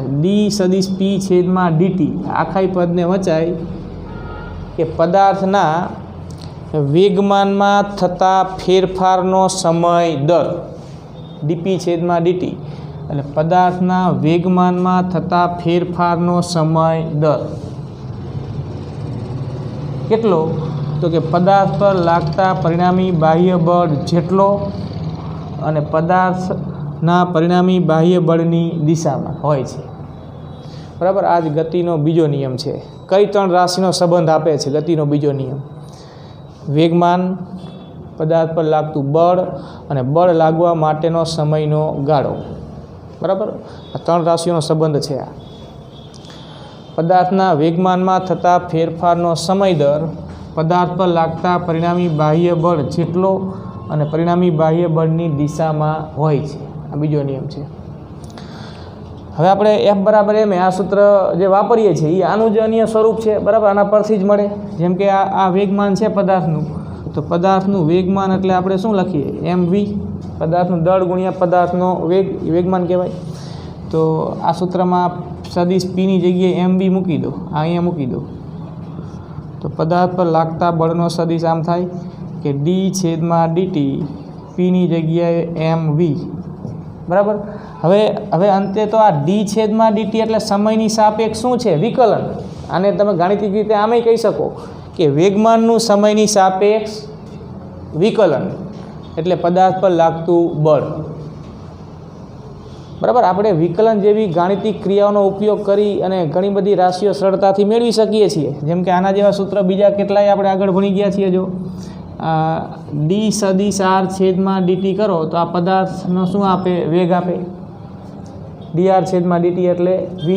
સદિશ P/dt. આખા પદને વચાય કે પદાર્થના વેગમાનમાં થતા ફેરફારનો સમય દર. dp/dt એટલે પદાર્થના વેગમાનમાં થતા ફેરફારનો સમય દર કેટલો? તો કે પદાર્થ પર લાગતા પરિણામી બાહ્ય બળ જેટલો અને પદાર્થના પરિણામી બાહ્ય બળની દિશામાં હોય છે, બરાબર. આ જ ગતિનો બીજો નિયમ છે. કઈ ત્રણ રાશિનો સંબંધ આપે છે ગતિનો બીજો નિયમ? વેગમાન, પદાર્થ પર લાગતું બળ અને બળ લાગવા માટેનો સમયનો ગાળો, બરાબર. આ ત્રણ રાશિઓનો સંબંધ છે. આ પદાર્થના વેગમાનમાં થતા ફેરફારનો સમય દર પદાર્થ પર લાગતા પરિણામી બાહ્ય બળ જેટલો અને પરિણામી બાહ્ય બળની દિશામાં હોય છે. આ બીજો નિયમ છે. હવે આપણે F બરાબર m આ સૂત્ર જે વાપરીએ છીએ એ આનું જ અન્ય સ્વરૂપ છે, બરાબર. આના પરથી જ મળે. જેમ કે આ વેગમાન છે પદાર્થનું, તો પદાર્થનું વેગમાન એટલે આપણે શું લખીએ? mv. પદાર્થનું દળ ગુણ્યા પદાર્થનો વેગ, વેગમાન કહેવાય. તો આ સૂત્રમાં સદિશ પીની જગ્યાએ એમ બી મૂકી દો, અહીંયા મૂકી દો, તો પદાર્થ પર લાગતા બળનો સદિશ આમ થાય કે d/dt, પીની જગ્યાએ એમ વી, બરાબર. હવે અંતે તો આ d/dt એટલે સમયની સાપેક્ષ શું છે? વિકલન. આને તમે ગાણિતિક રીતે આમેય કહી શકો કે વેગમાનનું સમયની સાપેક્ષ વિકલન એટલે પદાર્થ પર લાગતું બળ, બરાબર. આપણે વિકલન જેવી ગાણિતિક ક્રિયાઓનો ઉપયોગ કરી અને ઘણી બધી રાશિઓ સરળતાથી મેળવી શકીએ છીએ. જેમ કે આના જેવા સૂત્ર બીજા કેટલાય આપણે આગળ ભણી ગયા છીએ. જો d/r/dt કરો તો આ પદાર્થનો શું આપે? વેગ આપે. dr/dt એટલે v.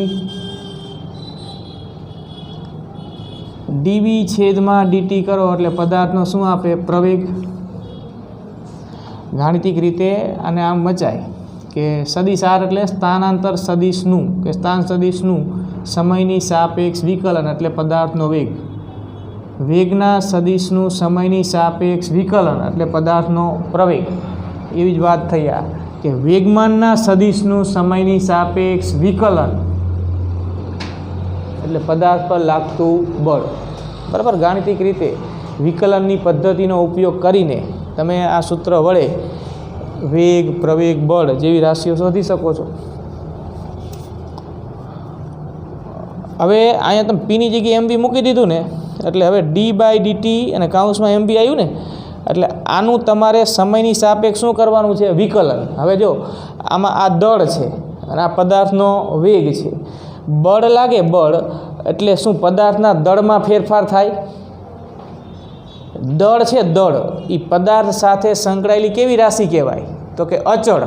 dv/dt કરો એટલે પદાર્થનો શું આપે? પ્રવેગ. ગાણિતિક રીતે અને આમ મચાય કે સદિશ r એટલે સ્થાનાંતર સદિશનું કે સ્થાન સદિશનું સમયની સાપેક્ષ વિકલન એટલે પદાર્થનો વેગ. વેગના સદિશનું સમયની સાપેક્ષ વિકલન એટલે પદાર્થનો પ્રવેગ. એવી જ વાત થઈ આ કે વેગમાનના સદિશનું સમયની સાપેક્ષ વિકલન એટલે પદાર્થ પર લાગતું બળ, બરાબર. ગાણિતિક રીતે વિકલનની પદ્ધતિનો ઉપયોગ કરીને તમે આ સૂત્ર વડે વેગ, પ્રવેગ, બળ જેવી રાશિઓ શોધી શકો છો. હવે અહીંયા તમે પીની જગ્યાએ એમ બી મૂકી દીધું ને, એટલે હવે d/dt અને કાઉન્સમાં એમ બી આવ્યું ને, એટલે આનું તમારે સમયની સાપેક્ષ શું કરવાનું છે? વિકલન. હવે જો આમાં આ દળ છે અને આ પદાર્થનો વેગ છે. બળ લાગે, બળ એટલે શું? પદાર્થના દળમાં ફેરફાર થાય. દળ છે, દળ એ પદાર્થ સાથે સંકળાયેલી કેવી રાશિ કહેવાય? તો કે અચળ.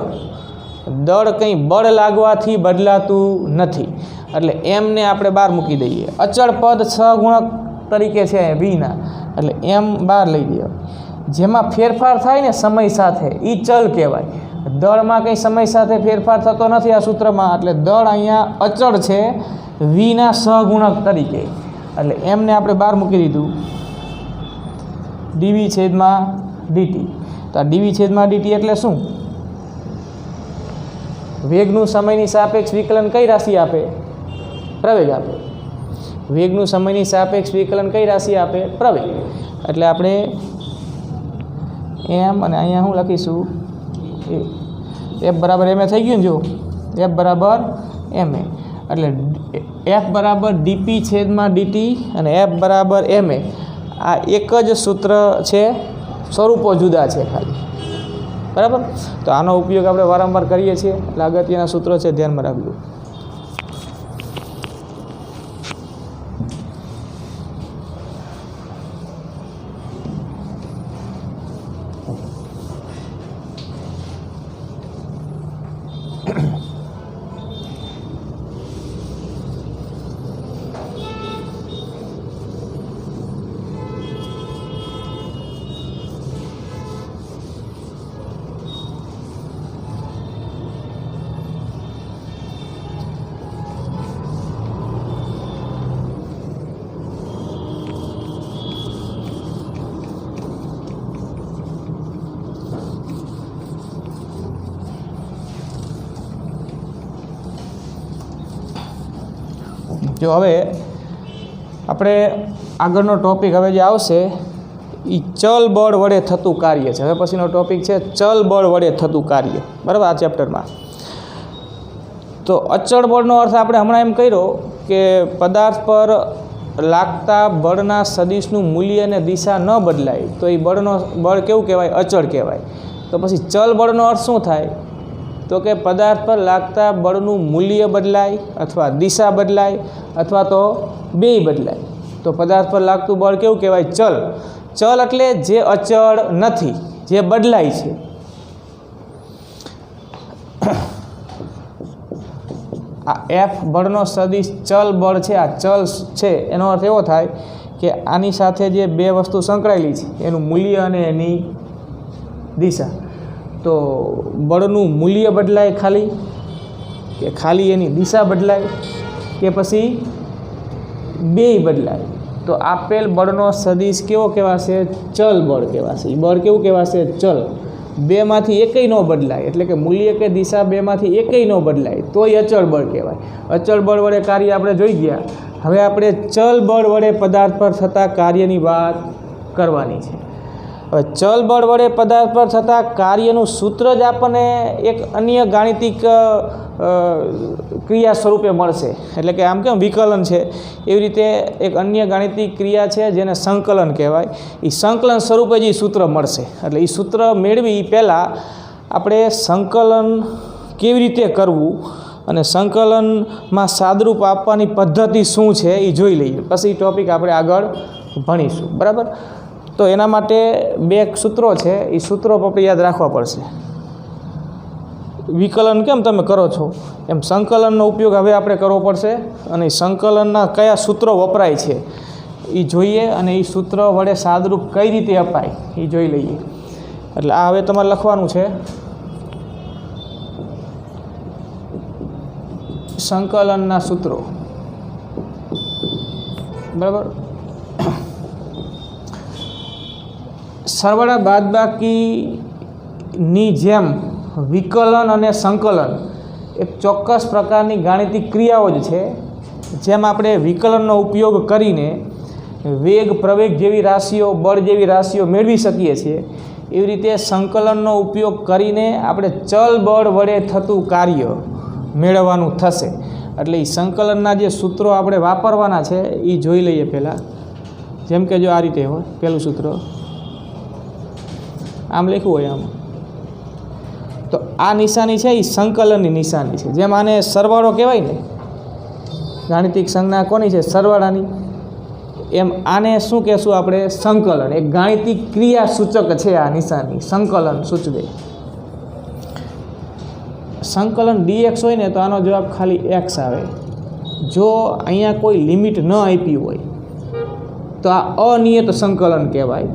દળ કંઈ બળ લાગવાથી બદલાતું નથી, એટલે એમને આપણે બહાર મૂકી દઈએ. અચળ પદ સહગુણક તરીકે છે વીના, એટલે એમ બહાર લઈ દઈએ. જેમાં ફેરફાર થાય ને સમય સાથે એ ચલ કહેવાય. દળમાં કંઈ સમય સાથે ફેરફાર થતો નથી આ સૂત્રમાં, એટલે દળ અહીંયા અચળ છે વીના સહગુણક તરીકે, એટલે એમને આપણે બહાર મૂકી દીધું. dv/dt. તો આ dv/dt એટલે શું? વેગનું સમયની સાપેક્ષ વિકલન કઈ રાશિ આપે? પ્રવેગ આપે. વેગનું સમયની સાપેક્ષ વિકલન કઈ રાશિ આપે? પ્રવેગ. એટલે આપણે એમ અને અહીંયા શું લખીશું? f બરાબર ma થઈ ગયું ને. જો f બરાબર ma એટલે f બરાબર dp/dt અને f બરાબર ma. આ એક જ સૂત્ર છે, સ્વરૂપો જુદા છે ખાલી, બરાબર. તો આનો ઉપયોગ આપણે વારંવાર કરીએ છીએ, એટલે અગત્યના સૂત્રો છે, ધ્યાનમાં રાખજો. જો હવે આપણે આગળનો ટોપિક હવે જે આવશે એ ચલ બળ વડે થતું કાર્ય છે. હવે પછીનો ટોપિક છે ચલ બળ વડે થતું કાર્ય, બરાબર. આ ચેપ્ટરમાં તો અચળ બળનો અર્થ આપણે હમણાં એમ કર્યો કે પદાર્થ પર લાગતા બળના સદિશનું મૂલ્ય અને દિશા ન બદલાય તો એ બળ કેવું કહેવાય? અચળ કહેવાય. તો પછી ચલ બળનો અર્થ શું થાય? તો કે પદાર્થ પર લાગતા બળનું મૂલ્ય બદલાય અથવા દિશા બદલાય અથવા તો બેય બદલાય તો પદાર્થ પર લાગતું બળ કેવું કહેવાય? ચલ. ચલ એટલે જે અચળ નથી, જે બદલાય છે. આ એફ બળનો સદિશ ચલ બળ છે, આ ચલ છે, એનો અર્થ એવો થાય કે આની સાથે જે બે વસ્તુ સંકળાયેલી છે એનું મૂલ્ય અને એની દિશા. તો બળનું મૂલ્ય બદલાય ખાલી, કે ખાલી એની દિશા બદલાય, કે પછી બેય બદલાય, તો આપેલ બળનો સદિશ કેવો કહેવાશે? ચલ બળ કહેવાશે. એ બળ કેવું કહેવાશે? ચલ. બેમાંથી એકેય ન બદલાય, એટલે કે મૂલ્ય કે દિશા બેમાંથી એકેય ન બદલાય તોય અચળ બળ કહેવાય. અચળ બળ વડે કાર્ય આપણે જોઈ ગયા. હવે આપણે ચલ બળ વડે પદાર્થ પર થતા કાર્યની વાત કરવાની છે. હવે ચલ બળ વડે પદાર્થ પર થતા કાર્યનું સૂત્ર જ આપણને એક અન્ય ગાણિતિક ક્રિયા સ્વરૂપે મળશે. એટલે કે આમ કેમ વિકલન છે એવી રીતે એક અન્ય ગાણિતિક ક્રિયા છે જેને સંકલન કહેવાય. એ સંકલન સ્વરૂપે જ એ સૂત્ર મળશે. એટલે એ સૂત્ર મેળવી પહેલાં આપણે સંકલન કેવી રીતે કરવું અને સંકલનમાં સાદરૂપ આપવાની પદ્ધતિ શું છે એ જોઈ લઈએ. પછી એ ટૉપિક આપણે આગળ ભણીશું. બરાબર? તો એના માટે બે સૂત્રો છે, એ સૂત્રો આપણે યાદ રાખવા પડશે. વિકલન કેમ તમે કરો છો એમ સંકલનનો ઉપયોગ હવે આપણે કરવો પડશે, અને સંકલનના કયા સૂત્રો વપરાય છે એ જોઈએ, અને એ સૂત્ર વડે સાદરૂપ કઈ રીતે અપાય એ જોઈ લઈએ. એટલે આ હવે તમારે લખવાનું છે સંકલનના સૂત્રો. બરાબર? સરવાળા બાદબાકીની જેમ વિકલન અને સંકલન એક ચોક્કસ પ્રકારની ગાણિતિક ક્રિયાઓ જ છે. જેમ આપણે વિકલનનો ઉપયોગ કરીને વેગ પ્રવેગ જેવી રાશિઓ, બળ જેવી રાશિઓ મેળવી શકીએ છીએ, એવી રીતે સંકલનનો ઉપયોગ કરીને આપણે ચલ બળ વડે થતું કાર્ય મેળવવાનું થશે. એટલે એ સંકલનના જે સૂત્રો આપણે વાપરવાના છે એ જોઈ લઈએ પહેલાં. જેમ કે જો આ રીતે હોય, પહેલું સૂત્ર આમ લખ્યું હોય આમ, તો આ નિશાની છે એ સંકલનની નિશાની છે. જેમ આને સરવાળો કહેવાય ને, ગાણિતિક સંજ્ઞા કોની છે? સરવાળાની. એમ આને શું કહેશું આપણે? સંકલન. એક ગાણિતિક ક્રિયા સૂચક છે આ નિશાની, સંકલન સૂચવે. સંકલન dx હોય ને તો આનો જવાબ ખાલી x આવે. જો અહીંયા કોઈ લિમિટ ન આપી હોય તો આ અનિયત સંકલન કહેવાય,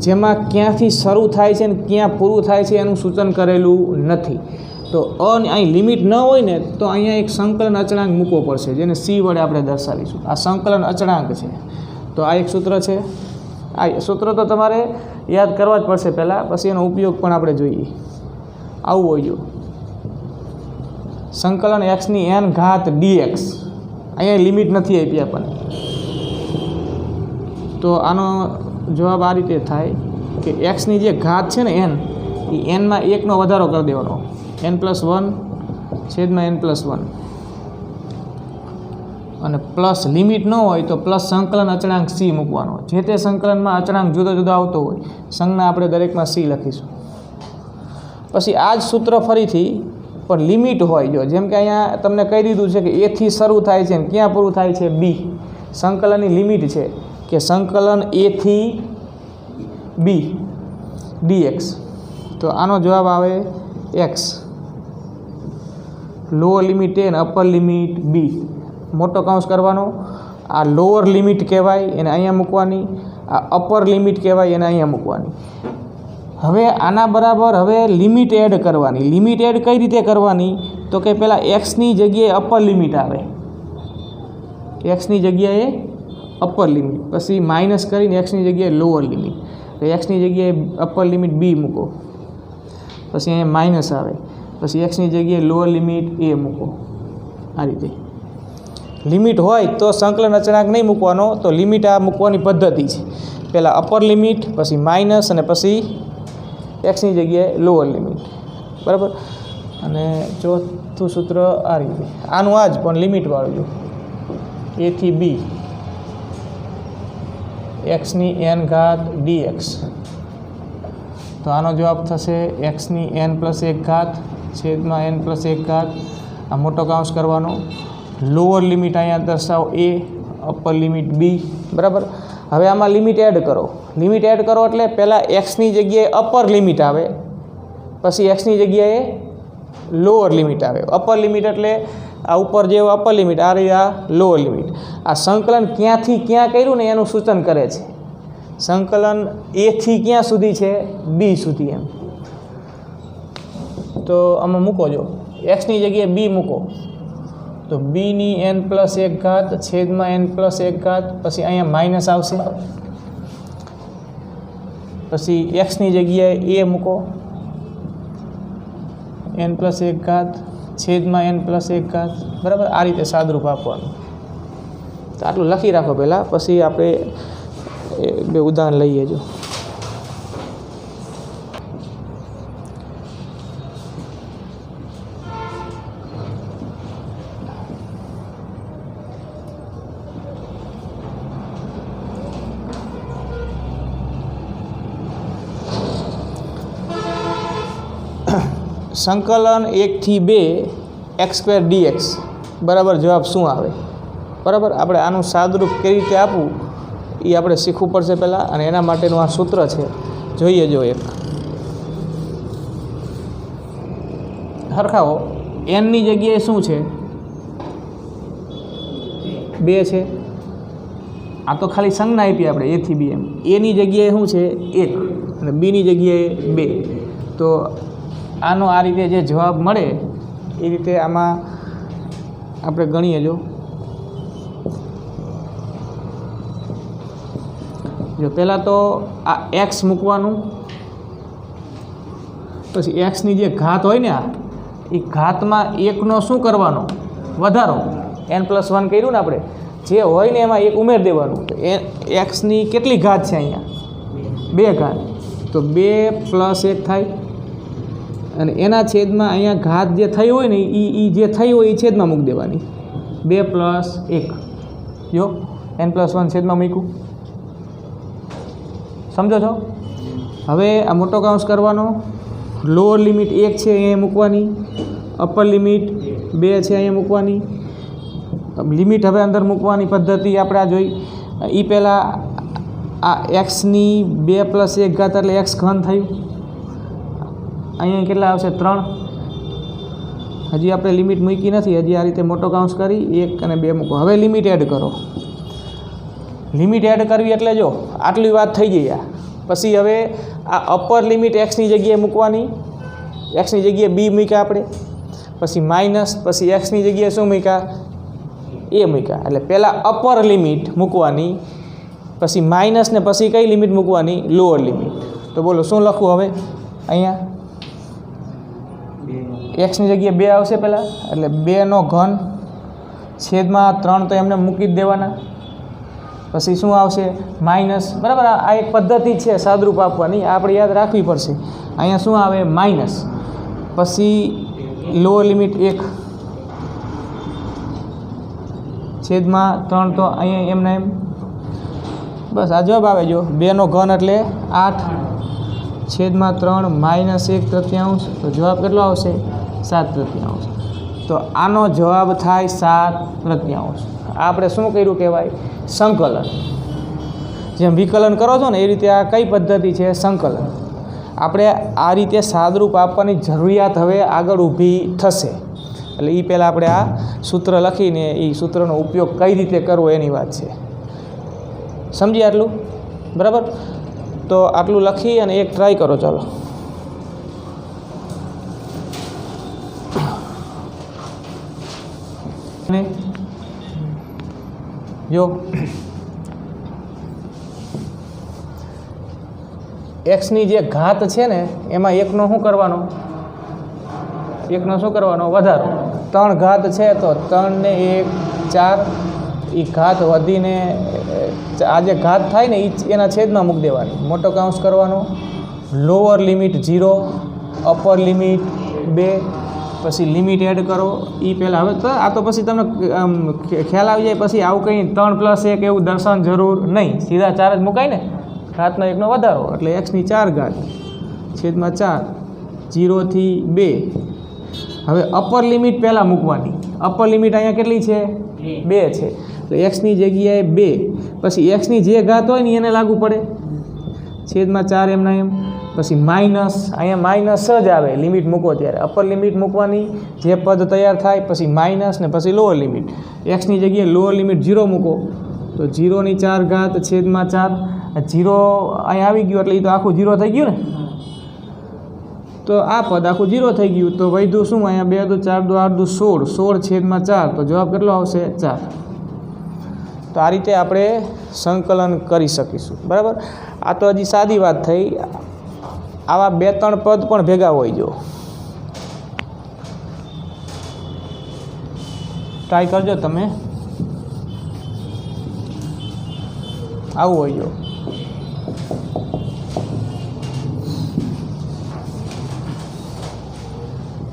જેમાં ક્યાંથી શરૂ થાય છે ને ક્યાં પૂરું થાય છે એનું સૂચન કરેલું નથી. તો અહીં લિમિટ ન હોય ને તો અહીંયા એક સંકલન અચળાંક મૂકવો પડશે, જેને c વડે આપણે દર્શાવીશું. આ સંકલન અચળાંક છે. તો આ એક સૂત્ર છે. આ સૂત્ર તો તમારે યાદ કરવા જ પડશે પહેલાં, પછી એનો ઉપયોગ પણ આપણે જોઈએ. આવું હોય જો સંકલન xની n ઘાત dx, અહીંયા લિમિટ નથી આપી આપણને, તો આનો જવાબ આ રીતે થાય કે xની જે ઘાત છે ને n, એ nમાં 1નો વધારો કરી દેવાનો, n+1 છેદમાં n+1, અને પ્લસ લિમિટ ન હોય તો પ્લસ સંકલન અચળાંક c મૂકવાનો. જે તે સંકલનમાં અચળાંક જુદો જુદો આવતો હોય, સંજ્ઞા આપણે દરેકમાં c લખીશું. પછી આ જ સૂત્ર ફરીથી પણ લિમિટ હોય. જો જેમ કે અહીંયા તમને કહી દીધું છે કે એથી શરૂ થાય છે ને ક્યાં પૂરું થાય છે? b. સંકલનની લિમિટ છે કે સંકલન a થી b dx. તો આનો જવાબ આવે x. લોઅર લિમિટ a અને અપર લિમિટ b. મોટો કૌંસ કરવાનો. આ લોઅર લિમિટ કહેવાય, એને અહીંયા મૂકવાની. આ અપર લિમિટ કહેવાય, એને અહીંયા મૂકવાની. હવે આના બરાબર હવે લિમિટ એડ કરવાની. લિમિટ એડ કઈ રીતે કરવાની? તો કે પહેલાં એક્સની જગ્યાએ અપર લિમિટ આવે, એક્સની જગ્યાએ અપર લિમિટ, પછી માઇનસ કરીને એક્સની જગ્યાએ લોઅર લિમિટ. તો એક્સની જગ્યાએ અપર લિમિટ b મૂકો, પછી અહીંયા માઇનસ આવે, પછી એક્સની જગ્યાએ લોઅર લિમિટ a મૂકો. આ રીતે લિમિટ હોય તો સંકલન અચળાંક નહીં મૂકવાનો, તો લિમિટ આ મૂકવાની પદ્ધતિ છે. પહેલાં અપર લિમિટ, પછી માઇનસ, અને પછી એક્સની જગ્યાએ લોઅર લિમિટ. બરાબર? અને ચોથું સૂત્ર આ રીતે, આનું આ જ પણ લિમિટવાળું જો a થી b xની n ઘાત dx. તો આનો જવાબ થશે xની n+1 ઘાત છેદમાં n+1 ઘાત. આ મોટો કૌંસ કરવાનો. લોઅર લિમિટ અહીંયા દર્શાવો a, અપર લિમિટ b. બરાબર? હવે આમાં લિમિટ એડ કરો. લિમિટ એડ કરો એટલે પહેલાં એક્સની જગ્યાએ અપર લિમિટ આવે, પછી એક્સની જગ્યાએ લોઅર લિમિટ આવે. અપર લિમિટ એટલે આ ઉપર જે અપર લિમિટ, આ રહી આ લોઅર લિમિટ. આ સંકલન ક્યાંથી ક્યાં કર્યું ને એનું સૂચન કરે છે. સંકલન a થી ક્યાં સુધી છે? b સુધી. એમ તો આમાં મૂકો. જો એક્સની જગ્યાએ b મૂકો તો bની n+1 ઘાત છેદમાં n+1 ઘાત, પછી અહીંયા માઇનસ આવશે. પછી એક્સની જગ્યાએ એ મૂકો n+1 છેદમાં n+1, બરાબર. આ રીતે સાદરૂપ આપવાનું. તો આટલું લખી રાખો પહેલાં, પછી આપણે બે ઉદાહરણ લઈએ. જો સંકલન 1 થી 2 x² dx બરાબર જવાબ શું આવે? બરાબર. આપણે આનું સાદરૂપ કેવી રીતે આપવું એ આપણે શીખવું પડશે પહેલાં, અને એના માટેનું આ સૂત્ર છે. જોઈએ જો એક હરખાવો. nની જગ્યાએ શું છે? 2 છે. આ તો ખાલી સંજ્ઞા આપી આપણે a થી b એમ. એની જગ્યાએ શું છે? 1 અને બીની જગ્યાએ 2. તો આનો આ રીતે જે જવાબ મળે એ રીતે આમાં આપણે ગણીએ. જો પહેલાં તો આ x મૂકવાનું, પછી એક્સની જે ઘાત હોય ને એ ઘાતમાં 1નો શું કરવાનો? વધારો. n+1 કર્યું ને આપણે, જે હોય ને એમાં 1 ઉમેર દેવાનું. તો એક્સની કેટલી ઘાત છે અહીંયા? 2 ઘાત. તો 2 + 1 થાય, અને એના છેદમાં અહીંયા ઘાત જે થઈ હોય ને એ જે થઈ હોય એ છેદમાં મૂકી દેવાની. 2 + 1 જો n+1 છેદમાં મૂક્યું. સમજો છો? હવે આ મોટો કૌંસ કરવાનો. લોઅર લિમિટ 1 છે અહીંયા મૂકવાની, અપર લિમિટ 2 છે અહીંયા મૂકવાની. લિમિટ હવે અંદર મૂકવાની પદ્ધતિ આપણે આ જોઈ. એ પહેલાં આ એક્સની 2 + 1 ઘાત એટલે x ઘન થયું. અહીંયા કેટલા આવશે? 3. હજી આપણે લિમિટ મૂકી નથી, હજી આ રીતે મોટો કૌંસ કરી 1 અને 2 મૂકો. હવે લિમિટ એડ કરો. લિમિટ એડ કરવી એટલે જો આટલી વાત થઈ ગઈ. પછી હવે આ અપર લિમિટ એક્સની જગ્યાએ મૂકવાની, એક્સની જગ્યાએ b મૂક્યા આપણે, પછી માઇનસ, પછી એક્સની જગ્યાએ શું મૂક્યા? એ મૂક્યા. એટલે પહેલાં અપર લિમિટ મૂકવાની, પછી માઇનસ, ને પછી કઈ લિમિટ મૂકવાની? Lower limit. તો બોલો શું લખવું હવે? અહીંયા એક્સની જગ્યાએ 2 આવશે પહેલાં, એટલે 2નો ઘન છેદમાં 3 તો એમને મૂકી જ દેવાના. પછી શું આવશે? માઇનસ. બરાબર. આ એક પદ્ધતિ છે સાદરૂપ આપવાની, આપણે યાદ રાખવી પડશે. અહીંયા શું આવે? માઇનસ. પછી લોઅર લિમિટ 1 છેદમાં 3 તો અહીંયા એમને એમ. બસ આ જવાબ આવે. જો 2નો ઘન એટલે 8 છેદમાં 3 -1/3. તો જવાબ કેટલો આવશે? 7/3. તો આનો જવાબ થાય 7/3. આપણે શું કર્યું કહેવાય? સંકલન. જેમ વિકલન કરો છો ને એ રીતે આ કઈ પદ્ધતિ છે? સંકલન. આપણે આ રીતે સાદરૂપ આપવાની જરૂરિયાત હવે આગળ ઊભી થશે. એટલે એ પહેલાં આપણે આ સૂત્ર લખીને એ સૂત્રનો ઉપયોગ કઈ રીતે કરવો એની વાત છે. સમજી આટલું? બરાબર. તો આટલું લખી અને એક ટ્રાય કરો. ચાલો જો એક્સની જે ઘાત છે ને એમાં 1નો શું કરવાનો? 1નો શું કરવાનો? વધારો. 3 ઘાત છે તો 3 ને 1 4. એ ઘાત વધીને આ જે ઘાત થાય ને એ એના છેદમાં મૂકી દેવાની. મોટો કૌંસ કરવાનો. લોઅર લિમિટ 0, અપર લિમિટ 2, પછી લિમિટ એડ કરો. એ પહેલાં હવે તો આ તો પછી તમને ખ્યાલ આવી જાય. પછી આવું કંઈ 3 + 1 એવું દર્શાવવાની જરૂર નહીં, સીધા 4 જ મુકાય ને. ઘાતનો 1નો વધારો એટલે એક્સની 4 ઘાત છેદમાં 4, 0 થી 2. હવે અપર લિમિટ પહેલાં મૂકવાની. અપર લિમિટ અહીંયા કેટલી છે? 2 છે. એટલે એક્સની જગ્યાએ 2, પછી એક્સની જે ઘાત હોય ને એને લાગુ પડે છેદમાં 4 એમના એમ. પછી માઇનસ, અહીંયા માઇનસ જ આવે લિમિટ મૂકો ત્યારે. અપર લિમિટ મૂકવાની, જે પદ તૈયાર થાય, પછી માઇનસ, ને પછી લોઅર લિમિટ. એક્સની જગ્યાએ લોઅર લિમિટ 0 મૂકો તો 0ની 4 ઘાત છેદમાં 4. 0 અહીંયા આવી ગયું એટલે એ તો આખું 0 થઈ ગયું ને. તો આ પદ આખું 0 થઈ ગયું. તો વધ્યું શું? અહીંયા 2 × 2 = 4, 8 × 16, 16 છેદમાં 4. તો જવાબ કેટલો આવશે? 4. તો આ રીતે આપણે સંકલન કરી શકીશું. બરાબર. આ તો હજી સાદી વાત થઈ, આવા 2-3 પદ પણ ભેગા હોય જો, ટ્રાય કરજો તમે, આવું હોય જો,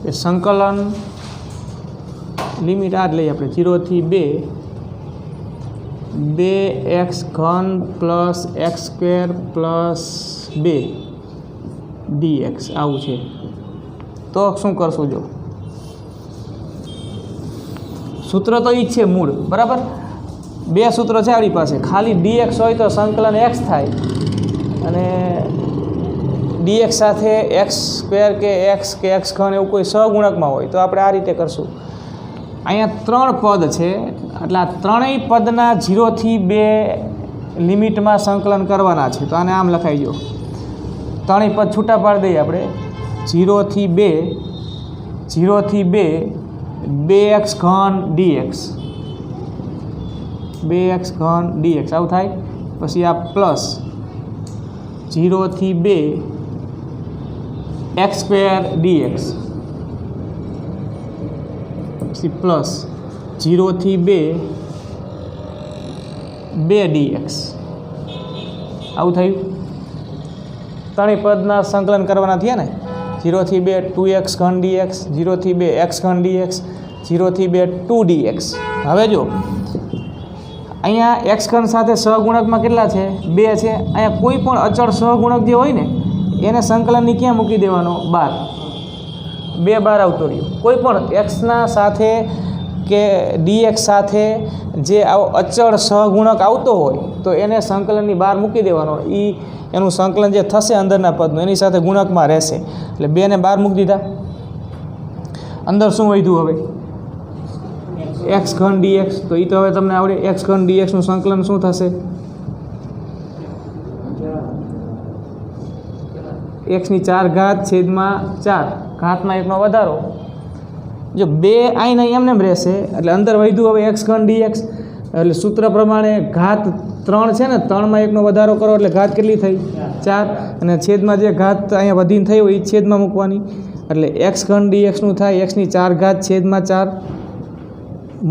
એ સંકલન લિમિટ આ જ લઈએ આપણે 0 થી 2x³ plus x² plus 2 dx આવું છે. તો શું કરશું જો, સૂત્ર તો એ જ છે મૂળ, બરાબર. 2 સૂત્રો છે આપણી પાસે, ખાલી dx હોય તો સંકલન x થાય અને dx સાથે x² કે x કે x³ એવું કોઈ સહગુણકમાં હોય તો આપણે આ રીતે કરશું. અહીંયા 3 પદ છે એટલે આ ત્રણેય પદના 0 થી 2 લિમિટમાં સંકલન કરવાના છે. તો આને આમ લખાઈ જો, ત્રણેય પદ છૂટા પાડી દઈએ આપણે, 0 થી 2 2x³ dx, 2x³ dx આવું થાય. પછી આ પ્લસ 0 થી 2 x² dx, પછી પ્લસ 0 થી 2 dx આવું થયું. ત્રણેય પદના સંકલન કરવાના થયા ને, 0 થી 2 2x³ dx, 0 થી 2 x³ dx, 0 થી 2 2 dx. હવે જો અહીંયા x³ સાથે સહગુણકમાં કેટલા છે? 2 છે. અહીંયા કોઈ પણ અચળ સહગુણક જે હોય ને એને સંકલનની ક્યાં મૂકી દેવાનો? 12. 2 12 આવતો રહ્યો. કોઈ પણ xના સાથે કે dx સાથે જે આવો અચળ સહગુણક આવતો હોય તો એને સંકલનની બહાર મૂકી દેવાનો. એનું સંકલન જે થશે અંદરના પદનું એની સાથે ગુણકમાં રહેશે. એટલે 2 ને બહાર મૂકી દીધા. અંદર શું વધ્યું હવે? x³ dx. તો એ તો હવે તમને આવડે. x³ dxનું સંકલન શું થશે? x⁴ છેદમાં 4 ઘાતમાં 1નો વધારો. જો 2 અહીં નહીં એમને રહેશે એટલે અંદર વધ્યું હવે x³ dx. એટલે સૂત્ર પ્રમાણે ઘાત 3 છે ને, 3માં 1નો વધારો કરો એટલે ઘાત કેટલી થઈ? 4. અને છેદમાં જે ઘાત અહીંયા વધીને થઈ હોય એ છેદમાં મૂકવાની. એટલે x³ dxનું થાય x⁴ છેદમાં 4,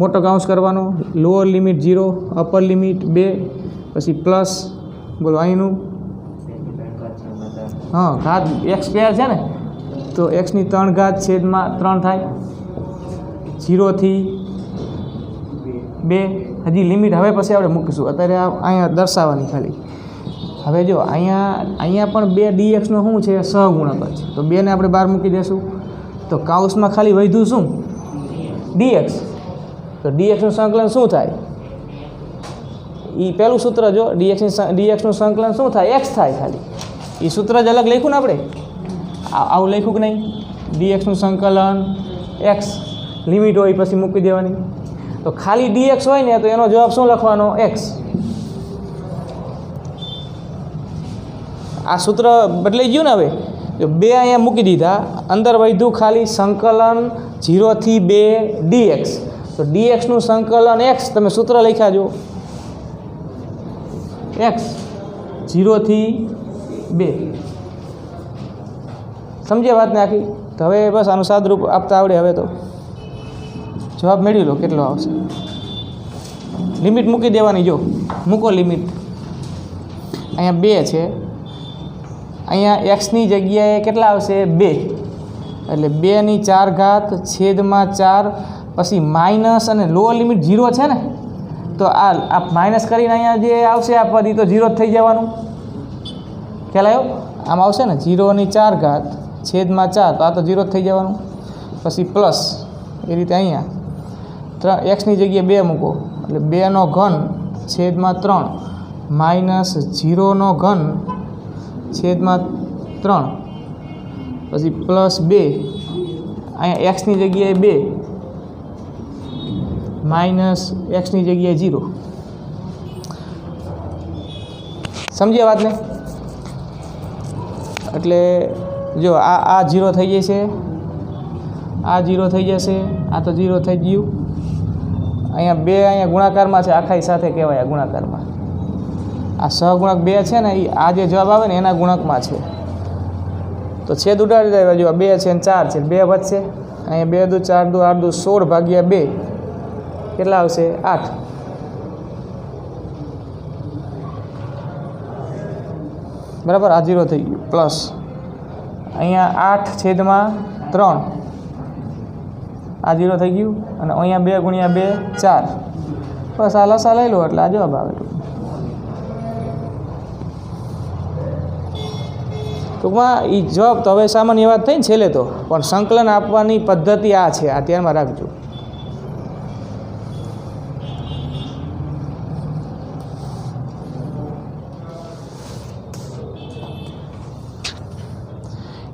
મોટો કાઉન્સ કરવાનો, લોઅર લિમિટ 0, અપર લિમિટ 2, પછી પ્લસ બોલો અહીંનું હા ઘાત x² છે ને તો x⁴ છેદમાં 3 થાય. 0 થી 2 હજી લિમિટ હવે પછી આપણે મૂકીશું, અત્યારે અહીંયા દર્શાવવાની ખાલી. હવે જો અહીંયા પણ 2 dxનો શું છે? સહગુણક છે. તો 2 ને આપણે બહાર મૂકી દઈશું. તો કાઉન્સમાં ખાલી વધ્યું શું? dx. તો dxનું સંકલન શું થાય? એ પહેલું સૂત્ર જો, dxનું સંકલન શું થાય? x થાય ખાલી. એ સૂત્ર જ અલગ લખ્યું ને આપણે, આવું લખ્યું કે નહીં? dxનું સંકલન x, લિમિટ હોય પછી મૂકી દેવાની. તો ખાલી dx હોય ને તો એનો જવાબ શું લખવાનો? x. આ સૂત્ર બદલાઈ ગયું ને હવે. જો 2 અહીંયા મૂકી દીધા, અંદર વધ્યું ખાલી સંકલન 0 થી 2 dx. તો dxનું સંકલન x, તમે સૂત્ર લખ્યા જો, x 0 થી 2. સમજ્યા વાતને આખી? તો હવે બસ આનું સાદરૂપ આપતા આવડે. હવે તો જવાબ મેળવી લો કેટલો આવશે. લિમિટ મૂકી દેવાની. જો મૂકો લિમિટ. અહીંયા 2 છે, અહીંયા xની જગ્યાએ કેટલા આવશે? 2. એટલે 2⁴ છેદમાં 4, પછી માઇનસ અને લોઅર લિમિટ 0 છે ને, તો આ માઇનસ કરીને અહીંયા જે આવશે આ પદ એ તો 0 જ થઈ જવાનું. ખ્યાલ આવ્યો? આમ આવશે ને 0⁴ છેદમાં 4, તો આ તો 0 જ થઈ જવાનું. પછી પ્લસ એ રીતે અહીંયા xની જગ્યાએ 2 મૂકો એટલે 2³ છેદમાં 3 માઇનસ 0³ છેદમાં 3, પછી પ્લસ 2 અહીંયા xની જગ્યાએ 2 માઇનસ xની જગ્યાએ 0. સમજ્યા વાતને? એટલે જો આ 0 થઈ જશે, આ 0 થઈ જશે, આ તો 0 થઈ ગયું. અહીંયા 2 અહીંયા ગુણાકારમાં છે, આખાઈ સાથે કહેવાય આ ગુણાકારમાં. આ સહગુણક 2 છે ને એ આ જે જવાબ આવે ને એના ગુણકમાં છે. તો છેદ ઉડાડી દેવા જો 2 છે ને 4 છે 2 વધશે. અહીંયા 2 દુ 4 દુ 8 દુ 16 ભાગ્યા 2 કેટલા આવશે 8. બરાબર આ 0 થઈ ગયું પ્લસ અહીંયા 8/3 આ 0 થઈ ગયું અને અહીંયા 2 × 2 4 બસ આ લસા લઈ લો એટલે આ જવાબ આવે. ટૂંકમાં એ જવાબ તો હવે સામાન્ય વાત થઈ ને છેલ્લે તો, પણ સંકલન આપવાની પદ્ધતિ આ છે, આ ધ્યાનમાં રાખજો.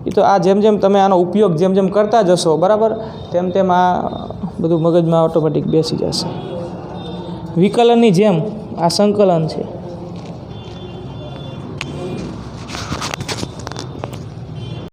એ તો આ જેમ જેમ તમે આનો ઉપયોગ જેમ જેમ કરતા જશો બરાબર તેમ તેમ આ બધું મગજમાં ઓટોમેટિક બેસી જશે. વિકલનની જેમ આ સંકલન છે.